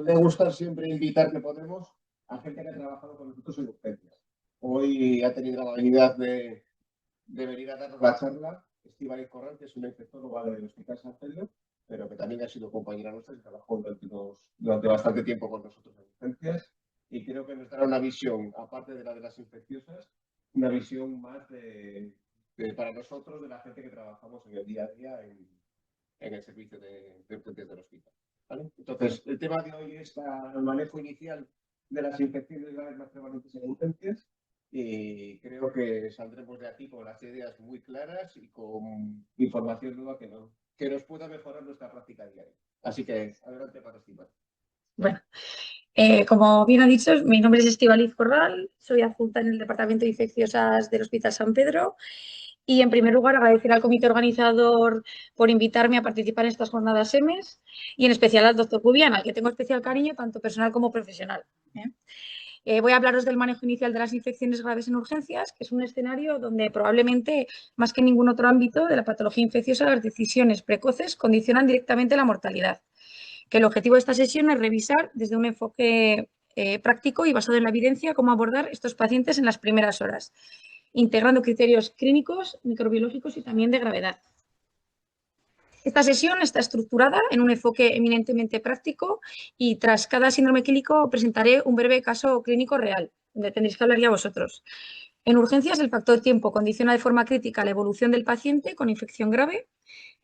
suele gustar siempre invitar que podemos a gente que ha trabajado con nosotros en urgencias. Hoy ha tenido la habilidad de venir a darnos la charla Estíbaliz Corral, que es una infectóloga del Hospital San Pedro, pero que también ha sido compañera nuestra y trabajó durante bastante tiempo con nosotros en urgencias. Y creo que nos dará una visión, aparte de la de las infecciosas, una visión más para nosotros, de la gente que trabajamos en el día a día en el servicio de urgencias del hospital. ¿Vale? Entonces, el tema de hoy es el manejo inicial de las infecciones graves más prevalentes en urgencias. Y creo que saldremos de aquí con las ideas muy claras y con información nueva que nos pueda mejorar nuestra práctica diaria. Así que adelante para Estíbaliz. Bueno, como bien ha dicho, mi nombre es Estíbaliz Corral, soy adjunta en el Departamento de Infecciosas del Hospital San Pedro y en primer lugar agradecer al comité organizador por invitarme a participar en estas jornadas SEMES y en especial al doctor Cubiana, al que tengo especial cariño tanto personal como profesional. Voy a hablaros del manejo inicial de las infecciones graves en urgencias, que es un escenario donde probablemente, más que en ningún otro ámbito de la patología infecciosa, las decisiones precoces condicionan directamente la mortalidad. Que el objetivo de esta sesión es revisar desde un enfoque práctico y basado en la evidencia cómo abordar estos pacientes en las primeras horas, integrando criterios clínicos, microbiológicos y también de gravedad. Esta sesión está estructurada en un enfoque eminentemente práctico y tras cada síndrome clínico presentaré un breve caso clínico real, donde tendréis que hablar ya vosotros. En urgencias, el factor tiempo condiciona de forma crítica la evolución del paciente con infección grave.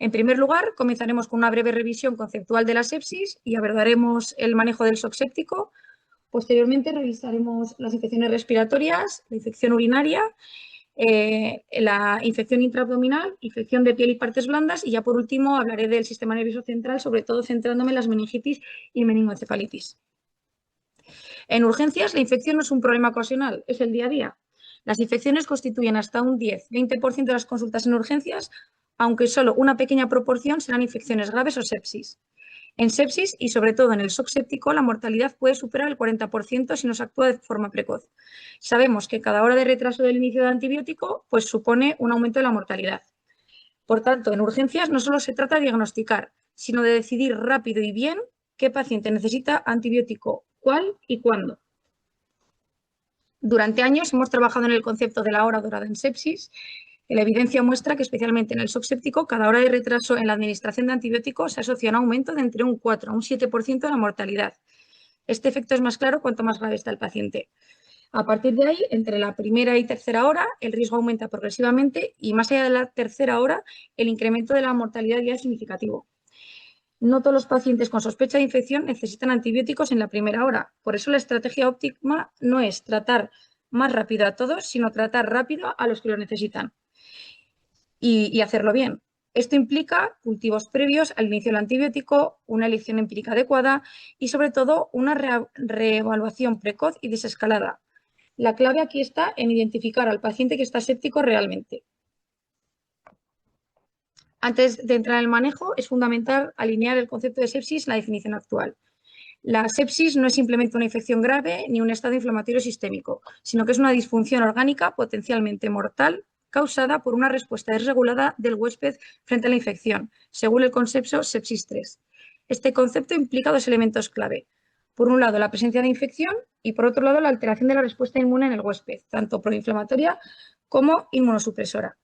En primer lugar, comenzaremos con una breve revisión conceptual de la sepsis y abordaremos el manejo del shock séptico. Posteriormente, revisaremos las infecciones respiratorias, la infección urinaria, la infección intraabdominal, infección de piel y partes blandas y ya por último hablaré del sistema nervioso central, sobre todo centrándome en las meningitis y meningoencefalitis. En urgencias, la infección no es un problema ocasional, es el día a día. Las infecciones constituyen hasta un 10-20% de las consultas en urgencias, aunque solo una pequeña proporción serán infecciones graves o sepsis. En sepsis y sobre todo en el shock séptico, la mortalidad puede superar el 40% si no se actúa de forma precoz. Sabemos que cada hora de retraso del inicio del antibiótico pues, supone un aumento de la mortalidad. Por tanto, en urgencias no solo se trata de diagnosticar, sino de decidir rápido y bien qué paciente necesita antibiótico, cuál y cuándo. Durante años hemos trabajado en el concepto de la hora dorada en sepsis. La evidencia muestra que especialmente en el shock séptico, cada hora de retraso en la administración de antibióticos se asocia a un aumento de entre un 4 a un 7% de la mortalidad. Este efecto es más claro cuanto más grave está el paciente. A partir de ahí, entre la primera y tercera hora, el riesgo aumenta progresivamente y más allá de la tercera hora, el incremento de la mortalidad ya es significativo. No todos los pacientes con sospecha de infección necesitan antibióticos en la primera hora. Por eso la estrategia óptima no es tratar más rápido a todos, sino tratar rápido a los que lo necesitan. Y hacerlo bien. Esto implica cultivos previos al inicio del antibiótico, una elección empírica adecuada y, sobre todo, una reevaluación precoz y desescalada. La clave aquí está en identificar al paciente que está séptico realmente. Antes de entrar en el manejo, es fundamental alinear el concepto de sepsis en la definición actual. La sepsis no es simplemente una infección grave ni un estado inflamatorio sistémico, sino que es una disfunción orgánica potencialmente mortal causada por una respuesta desregulada del huésped frente a la infección, según el concepto sepsis 3. Este concepto implica dos elementos clave. Por un lado, la presencia de infección y, por otro lado, la alteración de la respuesta inmune en el huésped, tanto proinflamatoria como inmunosupresora.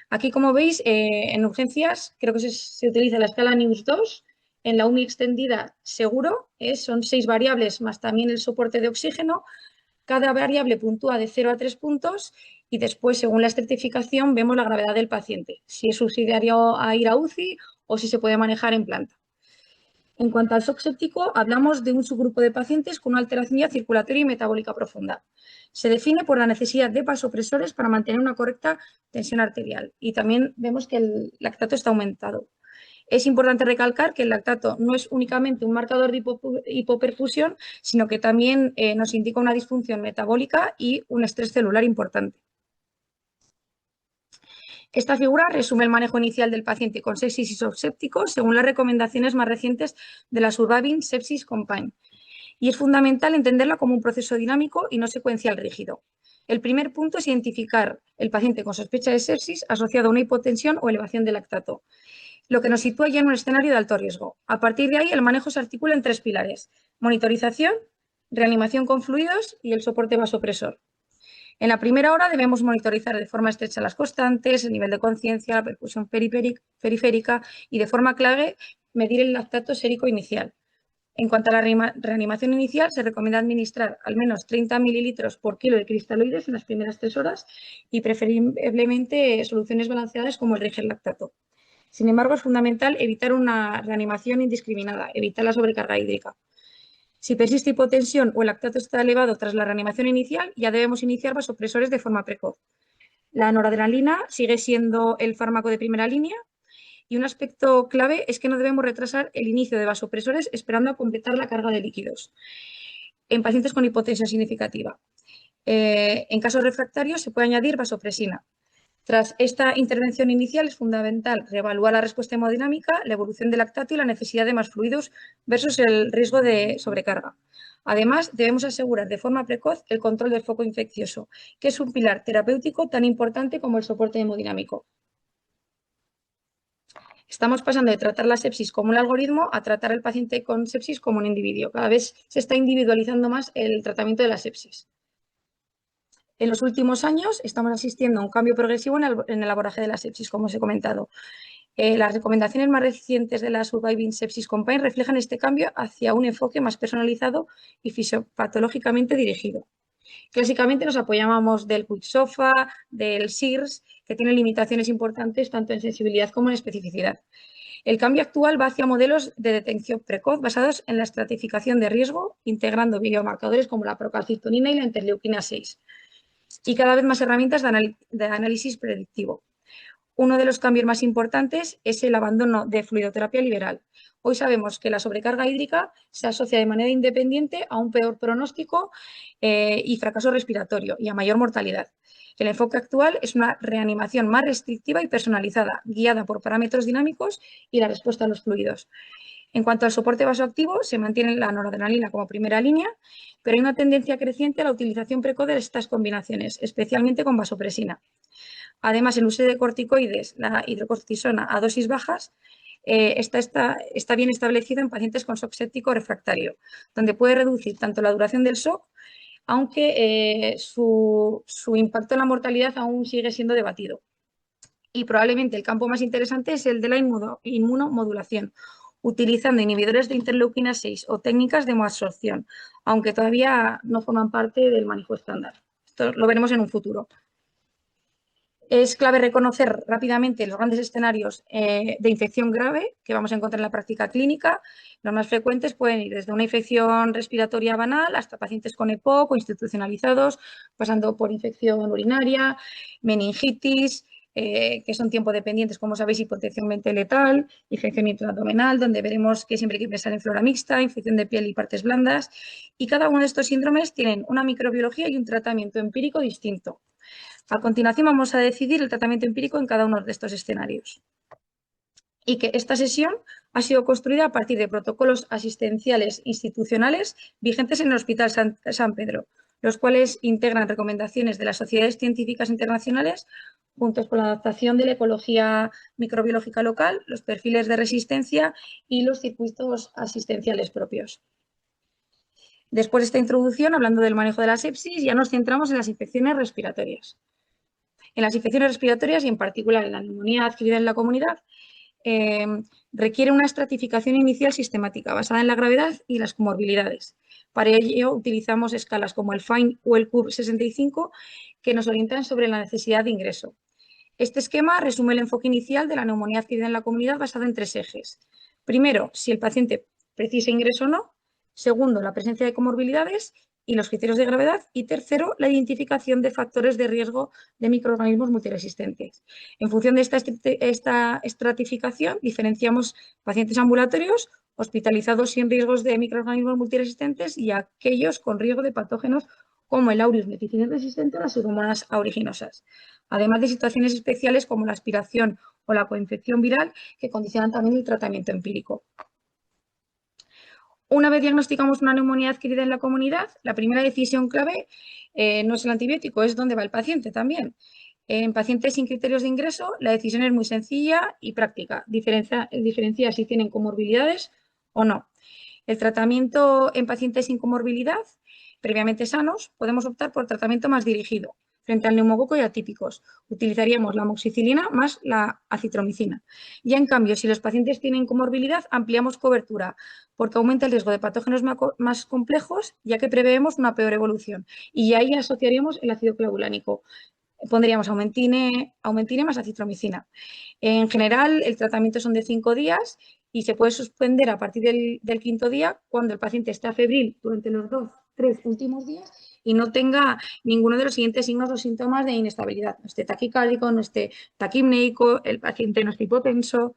Aquí, como veis, en urgencias creo que se utiliza la escala NIUS 2. En la UMI extendida, seguro, son 6 variables más también el soporte de oxígeno. Cada variable puntúa de 0 a 3 puntos y después, según la estratificación, vemos la gravedad del paciente, si es subsidiario a ir a UCI o si se puede manejar en planta. En cuanto al shock séptico, hablamos de un subgrupo de pacientes con una alteración ya circulatoria y metabólica profunda. Se define por la necesidad de vasopresores para mantener una correcta tensión arterial y también vemos que el lactato está aumentado. Es importante recalcar que el lactato no es únicamente un marcador de hipoperfusión, sino que también nos indica una disfunción metabólica y un estrés celular importante. Esta figura resume el manejo inicial del paciente con sepsis y shock séptico según las recomendaciones más recientes de la Surviving Sepsis Campaign. Y es fundamental entenderla como un proceso dinámico y no secuencial rígido. El primer punto es identificar el paciente con sospecha de sepsis asociado a una hipotensión o elevación del lactato, lo que nos sitúa ya en un escenario de alto riesgo. A partir de ahí, el manejo se articula en 3 pilares: monitorización, reanimación con fluidos y el soporte vasopresor. En la primera hora debemos monitorizar de forma estrecha las constantes, el nivel de conciencia, la percusión periférica y, de forma clave, medir el lactato sérico inicial. En cuanto a la reanimación inicial, se recomienda administrar al menos 30 mililitros por kilo de cristaloides en las primeras 3 horas y preferiblemente soluciones balanceadas como el riger-lactato. Sin embargo, es fundamental evitar una reanimación indiscriminada, evitar la sobrecarga hídrica. Si persiste hipotensión o el lactato está elevado tras la reanimación inicial, ya debemos iniciar vasopresores de forma precoz. La noradrenalina sigue siendo el fármaco de primera línea y un aspecto clave es que no debemos retrasar el inicio de vasopresores esperando a completar la carga de líquidos en pacientes con hipotensión significativa. En casos refractarios se puede añadir vasopresina. Tras esta intervención inicial es fundamental reevaluar la respuesta hemodinámica, la evolución del lactato y la necesidad de más fluidos versus el riesgo de sobrecarga. Además, debemos asegurar de forma precoz el control del foco infeccioso, que es un pilar terapéutico tan importante como el soporte hemodinámico. Estamos pasando de tratar la sepsis como un algoritmo a tratar al paciente con sepsis como un individuo. Cada vez se está individualizando más el tratamiento de la sepsis. En los últimos años estamos asistiendo a un cambio progresivo en el abordaje de la sepsis, como os he comentado. Las recomendaciones más recientes de la Surviving Sepsis Campaign reflejan este cambio hacia un enfoque más personalizado y fisiopatológicamente dirigido. Clásicamente nos apoyábamos del Quick SOFA, del SIRS, que tienen limitaciones importantes tanto en sensibilidad como en especificidad. El cambio actual va hacia modelos de detección precoz basados en la estratificación de riesgo, integrando biomarcadores como la procalcitonina y la interleuquina 6, y cada vez más herramientas de análisis predictivo. Uno de los cambios más importantes es el abandono de fluidoterapia liberal. Hoy sabemos que la sobrecarga hídrica se asocia de manera independiente a un peor pronóstico y fracaso respiratorio y a mayor mortalidad. El enfoque actual es una reanimación más restrictiva y personalizada, guiada por parámetros dinámicos y la respuesta a los fluidos. En cuanto al soporte vasoactivo, se mantiene la noradrenalina como primera línea, pero hay una tendencia creciente a la utilización precoz de estas combinaciones, especialmente con vasopresina. Además, el uso de corticoides, la hidrocortisona a dosis bajas, está bien establecido en pacientes con shock séptico refractario, donde puede reducir tanto la duración del shock, aunque su impacto en la mortalidad aún sigue siendo debatido. Y probablemente el campo más interesante es el de la inmunomodulación, utilizando inhibidores de interleuquina 6 o técnicas de hemoabsorción, aunque todavía no forman parte del manejo estándar. Esto lo veremos en un futuro. Es clave reconocer rápidamente los grandes escenarios de infección grave que vamos a encontrar en la práctica clínica. Los más frecuentes pueden ir desde una infección respiratoria banal hasta pacientes con EPOC o institucionalizados, pasando por infección urinaria, meningitis, que son tiempo dependientes, como sabéis, y potencialmente letal, infección intraabdominal, donde veremos que siempre hay que pensar en flora mixta, infección de piel y partes blandas. Y cada uno de estos síndromes tienen una microbiología y un tratamiento empírico distinto. A continuación vamos a decidir el tratamiento empírico en cada uno de estos escenarios. Y que esta sesión ha sido construida a partir de protocolos asistenciales institucionales vigentes en el Hospital San Pedro, los cuales integran recomendaciones de las sociedades científicas internacionales juntos con la adaptación de la ecología microbiológica local, los perfiles de resistencia y los circuitos asistenciales propios. Después de esta introducción, hablando del manejo de la sepsis, ya nos centramos en las infecciones respiratorias. En las infecciones respiratorias y en particular en la neumonía adquirida en la comunidad, requiere una estratificación inicial sistemática basada en la gravedad y las comorbilidades. Para ello utilizamos escalas como el FINE o el CUB65 que nos orientan sobre la necesidad de ingreso. Este esquema resume el enfoque inicial de la neumonía adquirida en la comunidad basado en 3 ejes. Primero, si el paciente precisa ingreso o no. Segundo, la presencia de comorbilidades y los criterios de gravedad. Y tercero, la identificación de factores de riesgo de microorganismos multiresistentes. En función de esta estratificación, diferenciamos pacientes ambulatorios, hospitalizados sin riesgos de microorganismos multiresistentes y aquellos con riesgo de patógenos como el aureus meticilin resistente o las pseudomonas aeruginosa, además de situaciones especiales como la aspiración o la coinfección viral que condicionan también el tratamiento empírico. Una vez diagnosticamos una neumonía adquirida en la comunidad, la primera decisión clave no es el antibiótico, es dónde va el paciente también. En pacientes sin criterios de ingreso, la decisión es muy sencilla y práctica. Diferenciar si tienen comorbilidades o no. El tratamiento en pacientes sin comorbilidad, previamente sanos, podemos optar por tratamiento más dirigido frente al neumococo y atípicos. Utilizaríamos la amoxicilina más la acitromicina. Ya en cambio, si los pacientes tienen comorbilidad, ampliamos cobertura porque aumenta el riesgo de patógenos más complejos, ya que preveemos una peor evolución. Y ahí asociaríamos el ácido clavulánico. Pondríamos aumentine más acitromicina. En general, el tratamiento son de 5 días y se puede suspender a partir del quinto día cuando el paciente está febril durante los 2, 3 últimos días y no tenga ninguno de los siguientes signos o síntomas de inestabilidad. No esté taquicárdico, no esté taquimneico, el paciente no esté hipotenso.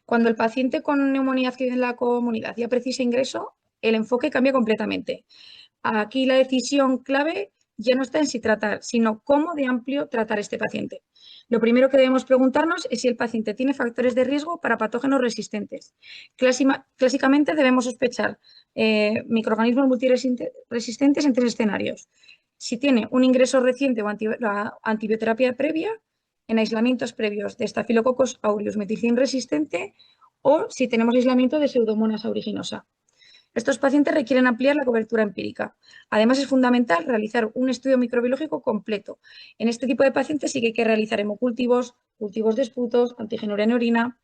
Cuando el paciente con neumonía adquiere en la comunidad ya precisa ingreso, el enfoque cambia completamente. Aquí la decisión clave ya no está en si tratar, sino cómo de amplio tratar este paciente. Lo primero que debemos preguntarnos es si el paciente tiene factores de riesgo para patógenos resistentes. Clásicamente debemos sospechar microorganismos multiresistentes en 3 escenarios. Si tiene un ingreso reciente o antibioterapia previa, en aislamientos previos de Staphylococcus aureus meticilin resistente o si tenemos aislamiento de Pseudomonas aeruginosa. Estos pacientes requieren ampliar la cobertura empírica. Además, es fundamental realizar un estudio microbiológico completo. En este tipo de pacientes sí que hay que realizar hemocultivos, cultivos de esputos, antigenuria en orina.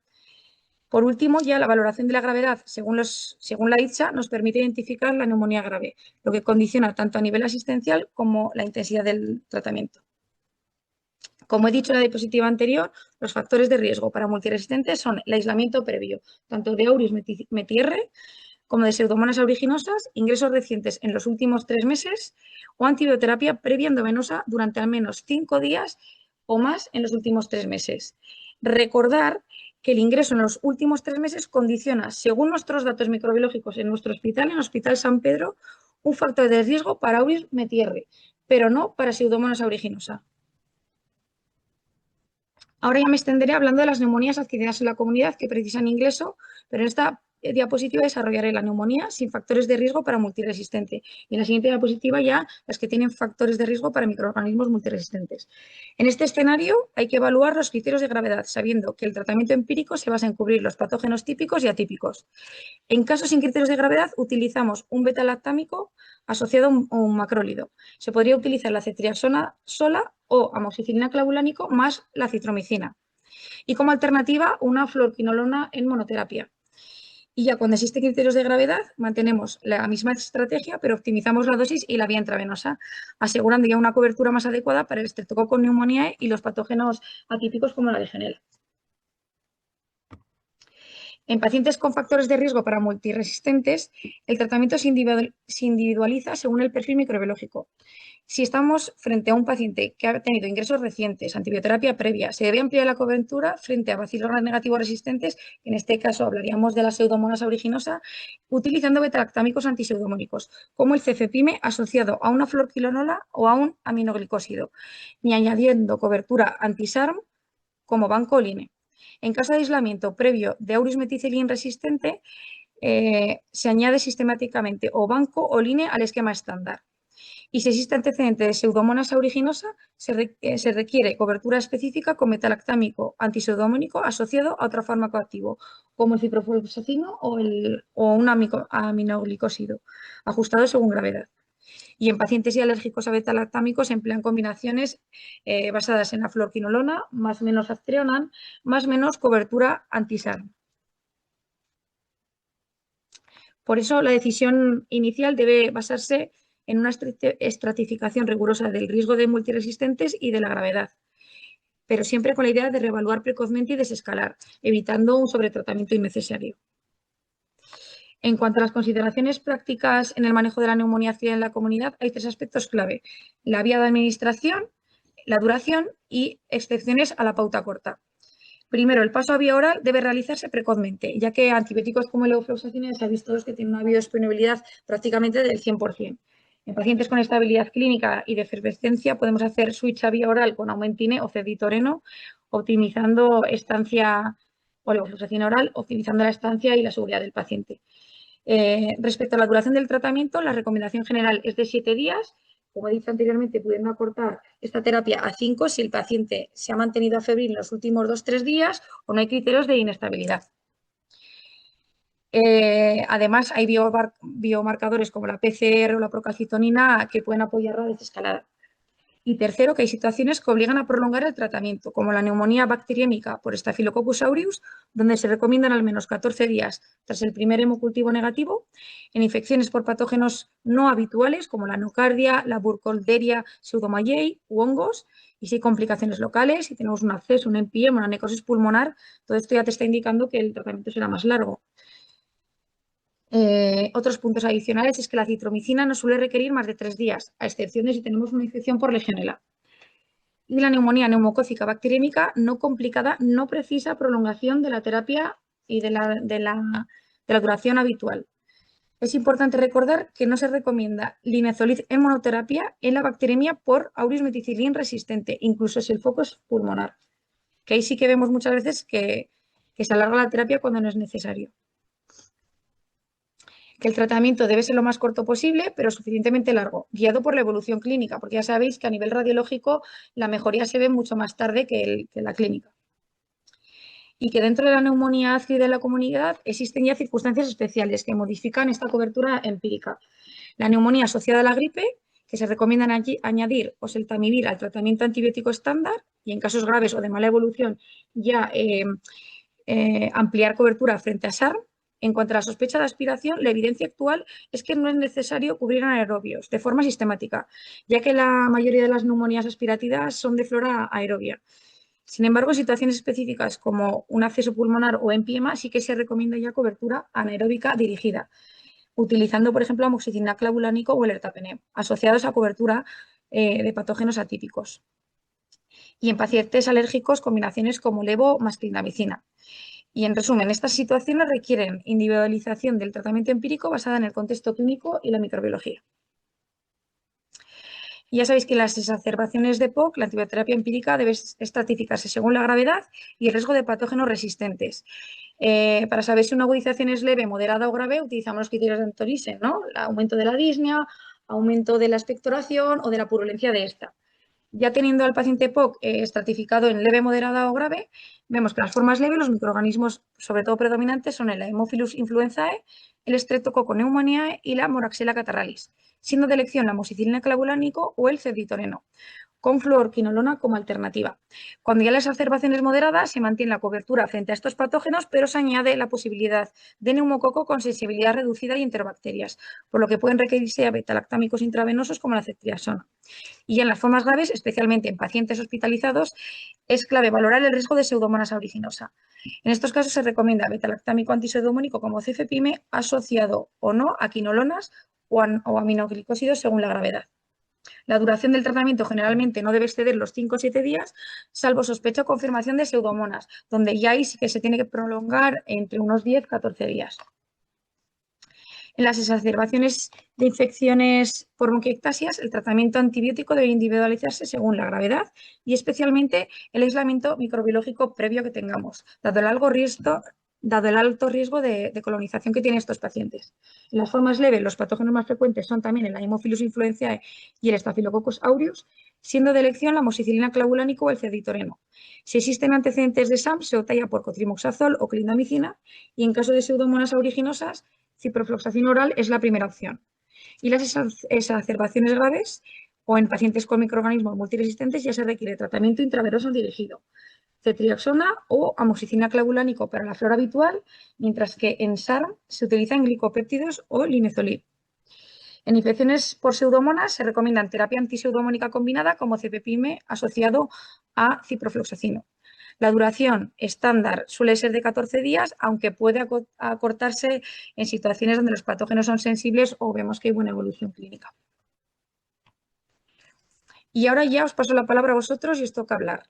Por último, ya la valoración de la gravedad, según la ITSA, nos permite identificar la neumonía grave, lo que condiciona tanto a nivel asistencial como la intensidad del tratamiento. Como he dicho en la diapositiva anterior, los factores de riesgo para multiresistentes son el aislamiento previo, tanto de aureus METI-R como de Pseudomonas aeruginosa, ingresos recientes en los últimos 3 meses o antibioterapia previa endovenosa durante al menos 5 días o más en los últimos 3 meses. Recordar que el ingreso en los últimos 3 meses condiciona, según nuestros datos microbiológicos en nuestro hospital, en el Hospital San Pedro, un factor de riesgo para aureus METI-R, pero no para Pseudomonas aeruginosa. Ahora ya me extenderé hablando de las neumonías adquiridas en la comunidad que precisan ingreso, pero en esta diapositiva desarrollaré la neumonía sin factores de riesgo para multiresistente y en la siguiente diapositiva ya las que tienen factores de riesgo para microorganismos multiresistentes. En este escenario hay que evaluar los criterios de gravedad, sabiendo que el tratamiento empírico se basa en cubrir los patógenos típicos y atípicos. En casos sin criterios de gravedad utilizamos un beta-lactámico asociado a un macrólido. Se podría utilizar la ceftriaxona sola o amoxicilina clavulánico más la citromicina. Y como alternativa, una fluoroquinolona en monoterapia. Y ya cuando existen criterios de gravedad, mantenemos la misma estrategia, pero optimizamos la dosis y la vía intravenosa, asegurando ya una cobertura más adecuada para el Streptococcus pneumoniae y los patógenos atípicos como la Legionella. En pacientes con factores de riesgo para multiresistentes, el tratamiento se individualiza según el perfil microbiológico. Si estamos frente a un paciente que ha tenido ingresos recientes, antibioterapia previa, se debe ampliar la cobertura frente a bacilos negativos resistentes, en este caso hablaríamos de la Pseudomonas aeruginosa, utilizando betalactámicos antipseudomónicos, como el cefepime asociado a una fluoroquinolona o a un aminoglicósido, y añadiendo cobertura anti-SARM como bancoline. En caso de aislamiento previo de aureus meticilin resistente, se añade sistemáticamente o banco o line al esquema estándar. Y si existe antecedente de Pseudomonas aeruginosa, se requiere cobertura específica con metalactámico antipseudomónico asociado a otro fármaco activo, como el ciprofloxacino o un aminoglicósido, ajustado según gravedad. Y en pacientes y alérgicos a beta-lactámicos se emplean combinaciones basadas en la fluoroquinolona, más menos aztreonam, más menos cobertura anti-SARM. Por eso la decisión inicial debe basarse en una estratificación rigurosa del riesgo de multiresistentes y de la gravedad, pero siempre con la idea de reevaluar precozmente y desescalar, evitando un sobretratamiento innecesario. En cuanto a las consideraciones prácticas en el manejo de la neumonía adquirida en la comunidad, hay 3 aspectos clave: la vía de administración, la duración y excepciones a la pauta corta. Primero, el paso a vía oral debe realizarse precozmente, ya que antibióticos como el levofloxacina se ha visto que tienen una biodisponibilidad prácticamente del 100%. En pacientes con estabilidad clínica y de efervescencia podemos hacer switch a vía oral con aumentine o ceditoreno, optimizando estancia o levofloxacina oral, optimizando la estancia y la seguridad del paciente. Respecto a la duración del tratamiento, la recomendación general es de 7 días. Como he dicho anteriormente, pudiendo acortar esta terapia a 5 si el paciente se ha mantenido febril en los últimos 2 o 3 días o no hay criterios de inestabilidad. Además, hay biomarcadores como la PCR o la procalcitonina que pueden apoyar la desescalada. Y tercero, que hay situaciones que obligan a prolongar el tratamiento, como la neumonía bacteriémica por Staphylococcus aureus, donde se recomiendan al menos 14 días tras el primer hemocultivo negativo, en infecciones por patógenos no habituales, como la nocardia, la Burkholderia pseudomallei u hongos, y si hay complicaciones locales, si tenemos un absceso, un empiema, una necrosis pulmonar, todo esto ya te está indicando que el tratamiento será más largo. Otros puntos adicionales es que la citromicina no suele requerir más de 3 días, a excepción de si tenemos una infección por Legionela. Y la neumonía neumocócica bacteriémica no complicada no precisa prolongación de la terapia y de la duración habitual. Es importante recordar que no se recomienda linezolid en monoterapia en la bacteriemia por aureus meticilin resistente, incluso si el foco es pulmonar, que ahí sí que vemos muchas veces que se alarga la terapia cuando no es necesario. Que el tratamiento debe ser lo más corto posible, pero suficientemente largo, guiado por la evolución clínica, porque ya sabéis que a nivel radiológico la mejoría se ve mucho más tarde que la clínica. Y que dentro de la neumonía ácida en la comunidad existen ya circunstancias especiales que modifican esta cobertura empírica. La neumonía asociada a la gripe, que se recomienda añadir oseltamivir al tratamiento antibiótico estándar y en casos graves o de mala evolución ya ampliar cobertura frente a SARM. En cuanto a la sospecha de aspiración, la evidencia actual es que no es necesario cubrir anaerobios de forma sistemática, ya que la mayoría de las neumonías aspirativas son de flora aerobia. Sin embargo, en situaciones específicas como un acceso pulmonar o empiema, sí que se recomienda ya cobertura anaeróbica dirigida, utilizando, por ejemplo, amoxicilina clavulánico o el ertapenem, asociados a cobertura de patógenos atípicos. Y en pacientes alérgicos, combinaciones como levo más clindamicina. Y en resumen, estas situaciones requieren individualización del tratamiento empírico basada en el contexto clínico y la microbiología. Y ya sabéis que las exacerbaciones de POC, la antibioterapia empírica debe estratificarse según la gravedad y el riesgo de patógenos resistentes. Para saber si una agudización es leve, moderada o grave, utilizamos los criterios de Antonisen, ¿no? El aumento de la disnea, aumento de la expectoración o de la purulencia de esta. Ya teniendo al paciente POC estratificado en leve, moderada o grave, vemos que en las formas leves los microorganismos, sobre todo predominantes, son el Haemophilus influenzae, el Streptococcus pneumoniae y la Moraxella catarrhalis, siendo de elección la amoxicilina clavulánico o el ceditoreno, con fluorquinolona como alternativa. Cuando ya las exacerbaciones moderadas se mantiene la cobertura frente a estos patógenos, pero se añade la posibilidad de neumococo con sensibilidad reducida y enterobacterias, por lo que pueden requerirse a betalactámicos intravenosos como la ceftriaxona. Y en las formas graves, especialmente en pacientes hospitalizados, es clave valorar el riesgo de pseudomonas aeruginosa. En estos casos se recomienda betalactámico antipseudomónico como cefepime asociado o no a quinolonas o aminoglicósidos según la gravedad. La duración del tratamiento generalmente no debe exceder los 5 o 7 días, salvo sospecha o confirmación de pseudomonas, donde ya ahí sí que se tiene que prolongar entre unos 10 y 14 días. En las exacerbaciones de infecciones por bronquiectasias, el tratamiento antibiótico debe individualizarse según la gravedad y especialmente el aislamiento microbiológico previo que tengamos, dado el alto riesgo de colonización que tienen estos pacientes. En las formas leves, los patógenos más frecuentes son también el Haemophilus influenzae y el Staphylococcus aureus, siendo de elección la amoxicilina clavulánico o el ceditoreno. Si existen antecedentes de SAM, se opta ya por cotrimoxazol o clindamicina y en caso de pseudomonas aeruginosa, ciprofloxacina oral es la primera opción. Y las exacerbaciones graves o en pacientes con microorganismos multiresistentes ya se requiere tratamiento intravenoso dirigido, ceftriaxona o amoxicilina clavulánico para la flora habitual, mientras que en SARM se utilizan glicopéptidos o linezolid. En infecciones por pseudomonas se recomienda terapia antipseudomónica combinada como cefepime asociado a ciprofloxacino. La duración estándar suele ser de 14 días, aunque puede acortarse en situaciones donde los patógenos son sensibles o vemos que hay buena evolución clínica. Y ahora ya os paso la palabra a vosotros y os toca hablar.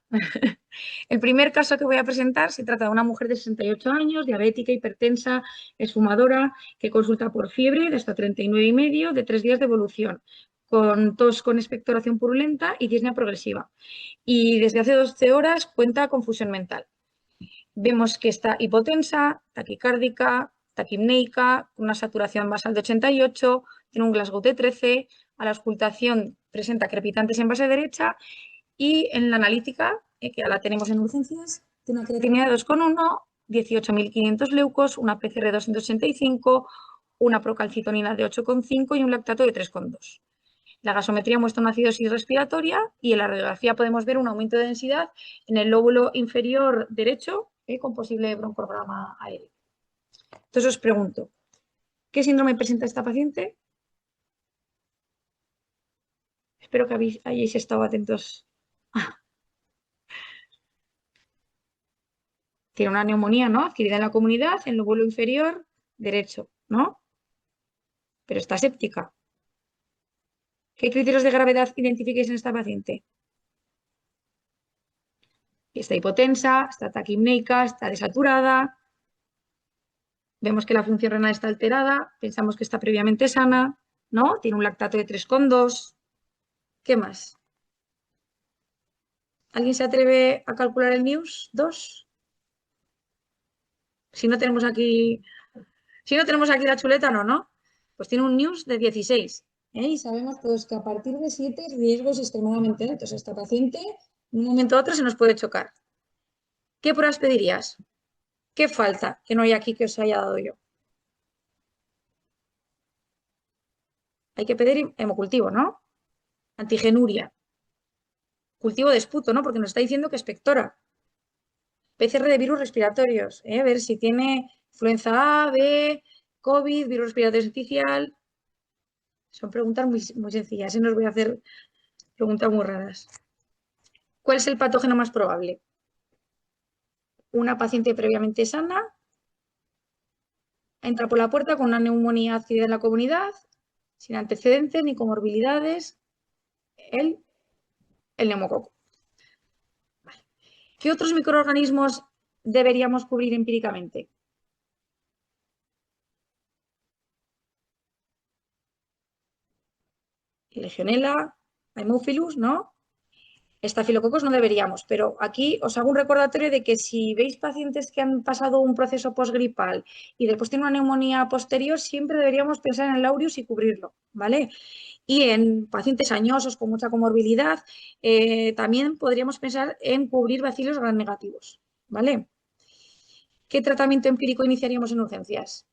El primer caso que voy a presentar se trata de una mujer de 68 años, diabética, hipertensa, es fumadora, que consulta por fiebre de hasta 39,5 de 3 días de evolución, con tos con expectoración purulenta y disnea progresiva. Y desde hace 12 horas cuenta con fusión mental. Vemos que está hipotensa, taquicárdica, taquipneica, con una saturación basal de 88, tiene un Glasgow de 13, a la auscultación presenta crepitantes en base derecha y en la analítica, que ya la tenemos en urgencias, tiene una creatinina de 2,1, 18.500 leucos, una PCR de 265, una procalcitonina de 8,5 y un lactato de 3,2. La gasometría muestra una acidosis respiratoria y en la radiografía podemos ver un aumento de densidad en el lóbulo inferior derecho con posible broncograma aéreo. Entonces os pregunto, ¿qué síndrome presenta esta paciente? Espero que hayáis estado atentos. Tiene una neumonía, ¿no? Adquirida en la comunidad, en el lóbulo inferior derecho, ¿no? Pero está séptica. ¿Qué criterios de gravedad identifiquéis en esta paciente? Está hipotensa, está taquipneica, está desaturada. Vemos que la función renal está alterada, pensamos que está previamente sana, ¿no? Tiene un lactato de 3,2. ¿Qué más? ¿Alguien se atreve a calcular el NIUS 2? Si no tenemos aquí la chuleta, no. Pues tiene un NIUS de 16. Y sabemos todos que a partir de 7 riesgos extremadamente altos. Esta paciente, en un momento u otro, se nos puede chocar. ¿Qué pruebas pedirías? ¿Qué falta que no hay aquí que os haya dado yo? Hay que pedir hemocultivo, ¿no? Antigenuria. Cultivo de esputo, ¿no? Porque nos está diciendo que es pectora. PCR de virus respiratorios, a ver si tiene influenza A, B, COVID, virus respiratorio syncytial. Son preguntas muy sencillas, no os voy a hacer preguntas muy raras. ¿Cuál es el patógeno más probable? Una paciente previamente sana entra por la puerta con una neumonía adquirida en la comunidad, sin antecedentes ni comorbilidades, el neumococo. Vale. ¿Qué otros microorganismos deberíamos cubrir empíricamente? Legionella, Haemophilus, ¿no? Estafilococos no deberíamos, pero aquí os hago un recordatorio de que si veis pacientes que han pasado un proceso posgripal y después tienen una neumonía posterior, siempre deberíamos pensar en el aureus y cubrirlo, ¿vale? Y en pacientes añosos con mucha comorbilidad, también podríamos pensar en cubrir bacilos gram negativos, ¿vale? ¿Qué tratamiento empírico iniciaríamos en urgencias?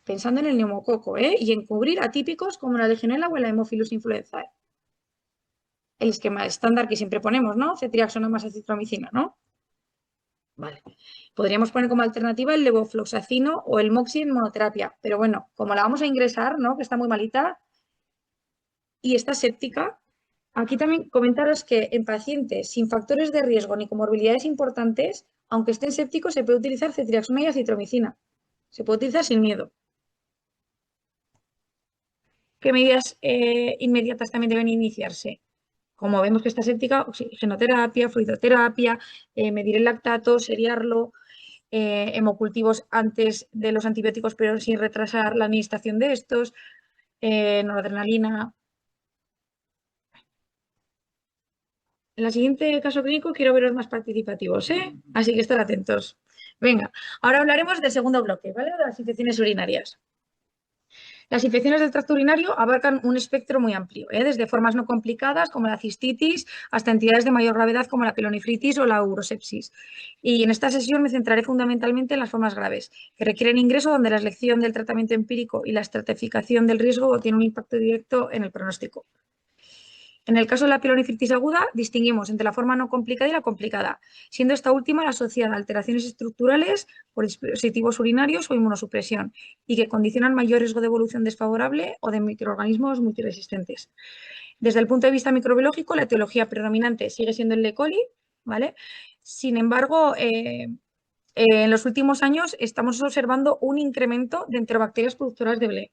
Pensando en el neumococo, y en cubrir atípicos como la legionela o el Haemophilus influenzae. El esquema estándar que siempre ponemos, ¿no? Cetriaxona más acitromicina, ¿no? Vale. Podríamos poner como alternativa el levofloxacino o el moxi en monoterapia, pero bueno, como la vamos a ingresar, ¿no? Que está muy malita y está séptica, aquí también comentaros que en pacientes sin factores de riesgo ni comorbilidades importantes, aunque estén sépticos, se puede utilizar cetriaxona y acitromicina. Se puede utilizar sin miedo. ¿Qué medidas inmediatas también deben iniciarse? Como vemos que está séptica, oxigenoterapia, fluidoterapia, medir el lactato, seriarlo, hemocultivos antes de los antibióticos, pero sin retrasar la administración de estos, noradrenalina. En el siguiente caso clínico quiero veros más participativos, así que estar atentos. Venga, ahora hablaremos del segundo bloque, ¿vale? De las infecciones urinarias. Las infecciones del tracto urinario abarcan un espectro muy amplio, desde formas no complicadas como la cistitis hasta entidades de mayor gravedad como la pielonefritis o la urosepsis. Y en esta sesión me centraré fundamentalmente en las formas graves, que requieren ingreso donde la elección del tratamiento empírico y la estratificación del riesgo tienen un impacto directo en el pronóstico. En el caso de la pielonefritis aguda, distinguimos entre la forma no complicada y la complicada, siendo esta última la asociada a alteraciones estructurales por dispositivos urinarios o inmunosupresión y que condicionan mayor riesgo de evolución desfavorable o de microorganismos multiresistentes. Desde el punto de vista microbiológico, la etiología predominante sigue siendo el E. coli, ¿vale? Sin embargo, en los últimos años estamos observando un incremento de enterobacterias productoras de BLE,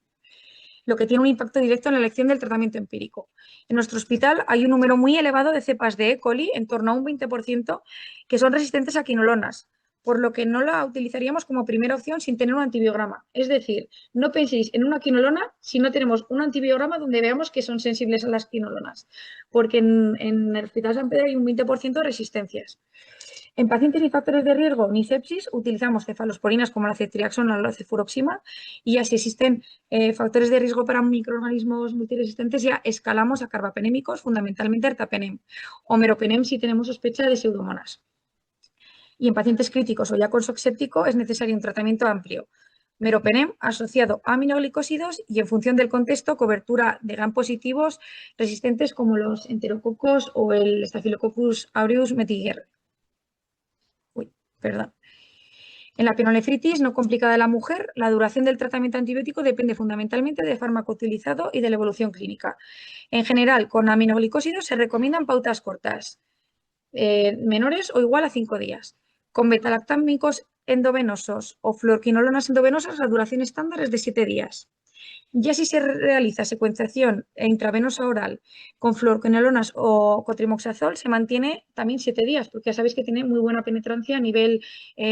lo que tiene un impacto directo en la elección del tratamiento empírico. En nuestro hospital hay un número muy elevado de cepas de E. coli, en torno a un 20%, que son resistentes a quinolonas, por lo que no la utilizaríamos como primera opción sin tener un antibiograma. Es decir, no penséis en una quinolona si no tenemos un antibiograma donde veamos que son sensibles a las quinolonas, porque en el Hospital San Pedro hay un 20% de resistencias. En pacientes y factores de riesgo ni sepsis utilizamos cefalosporinas como la ceftriaxona o la cefuroxima y ya si existen factores de riesgo para microorganismos multiresistentes ya escalamos a carbapenémicos, fundamentalmente ertapenem o meropenem si tenemos sospecha de pseudomonas. Y en pacientes críticos o ya con shock séptico es necesario un tratamiento amplio. Meropenem asociado a aminoglicósidos y en función del contexto cobertura de gram positivos resistentes como los enterococos o el Staphylococcus aureus metiger. Perdón. En la pielonefritis no complicada de la mujer, la duración del tratamiento antibiótico depende fundamentalmente del fármaco utilizado y de la evolución clínica. En general, con aminoglicósidos se recomiendan pautas cortas, menores o igual a 5 días. Con betalactámicos endovenosos o fluorquinolonas endovenosas, la duración estándar es de 7 días. Ya si se realiza secuenciación intravenosa oral con fluoroquinolonas o cotrimoxazol, se mantiene también 7 días, porque ya sabéis que tiene muy buena penetrancia a nivel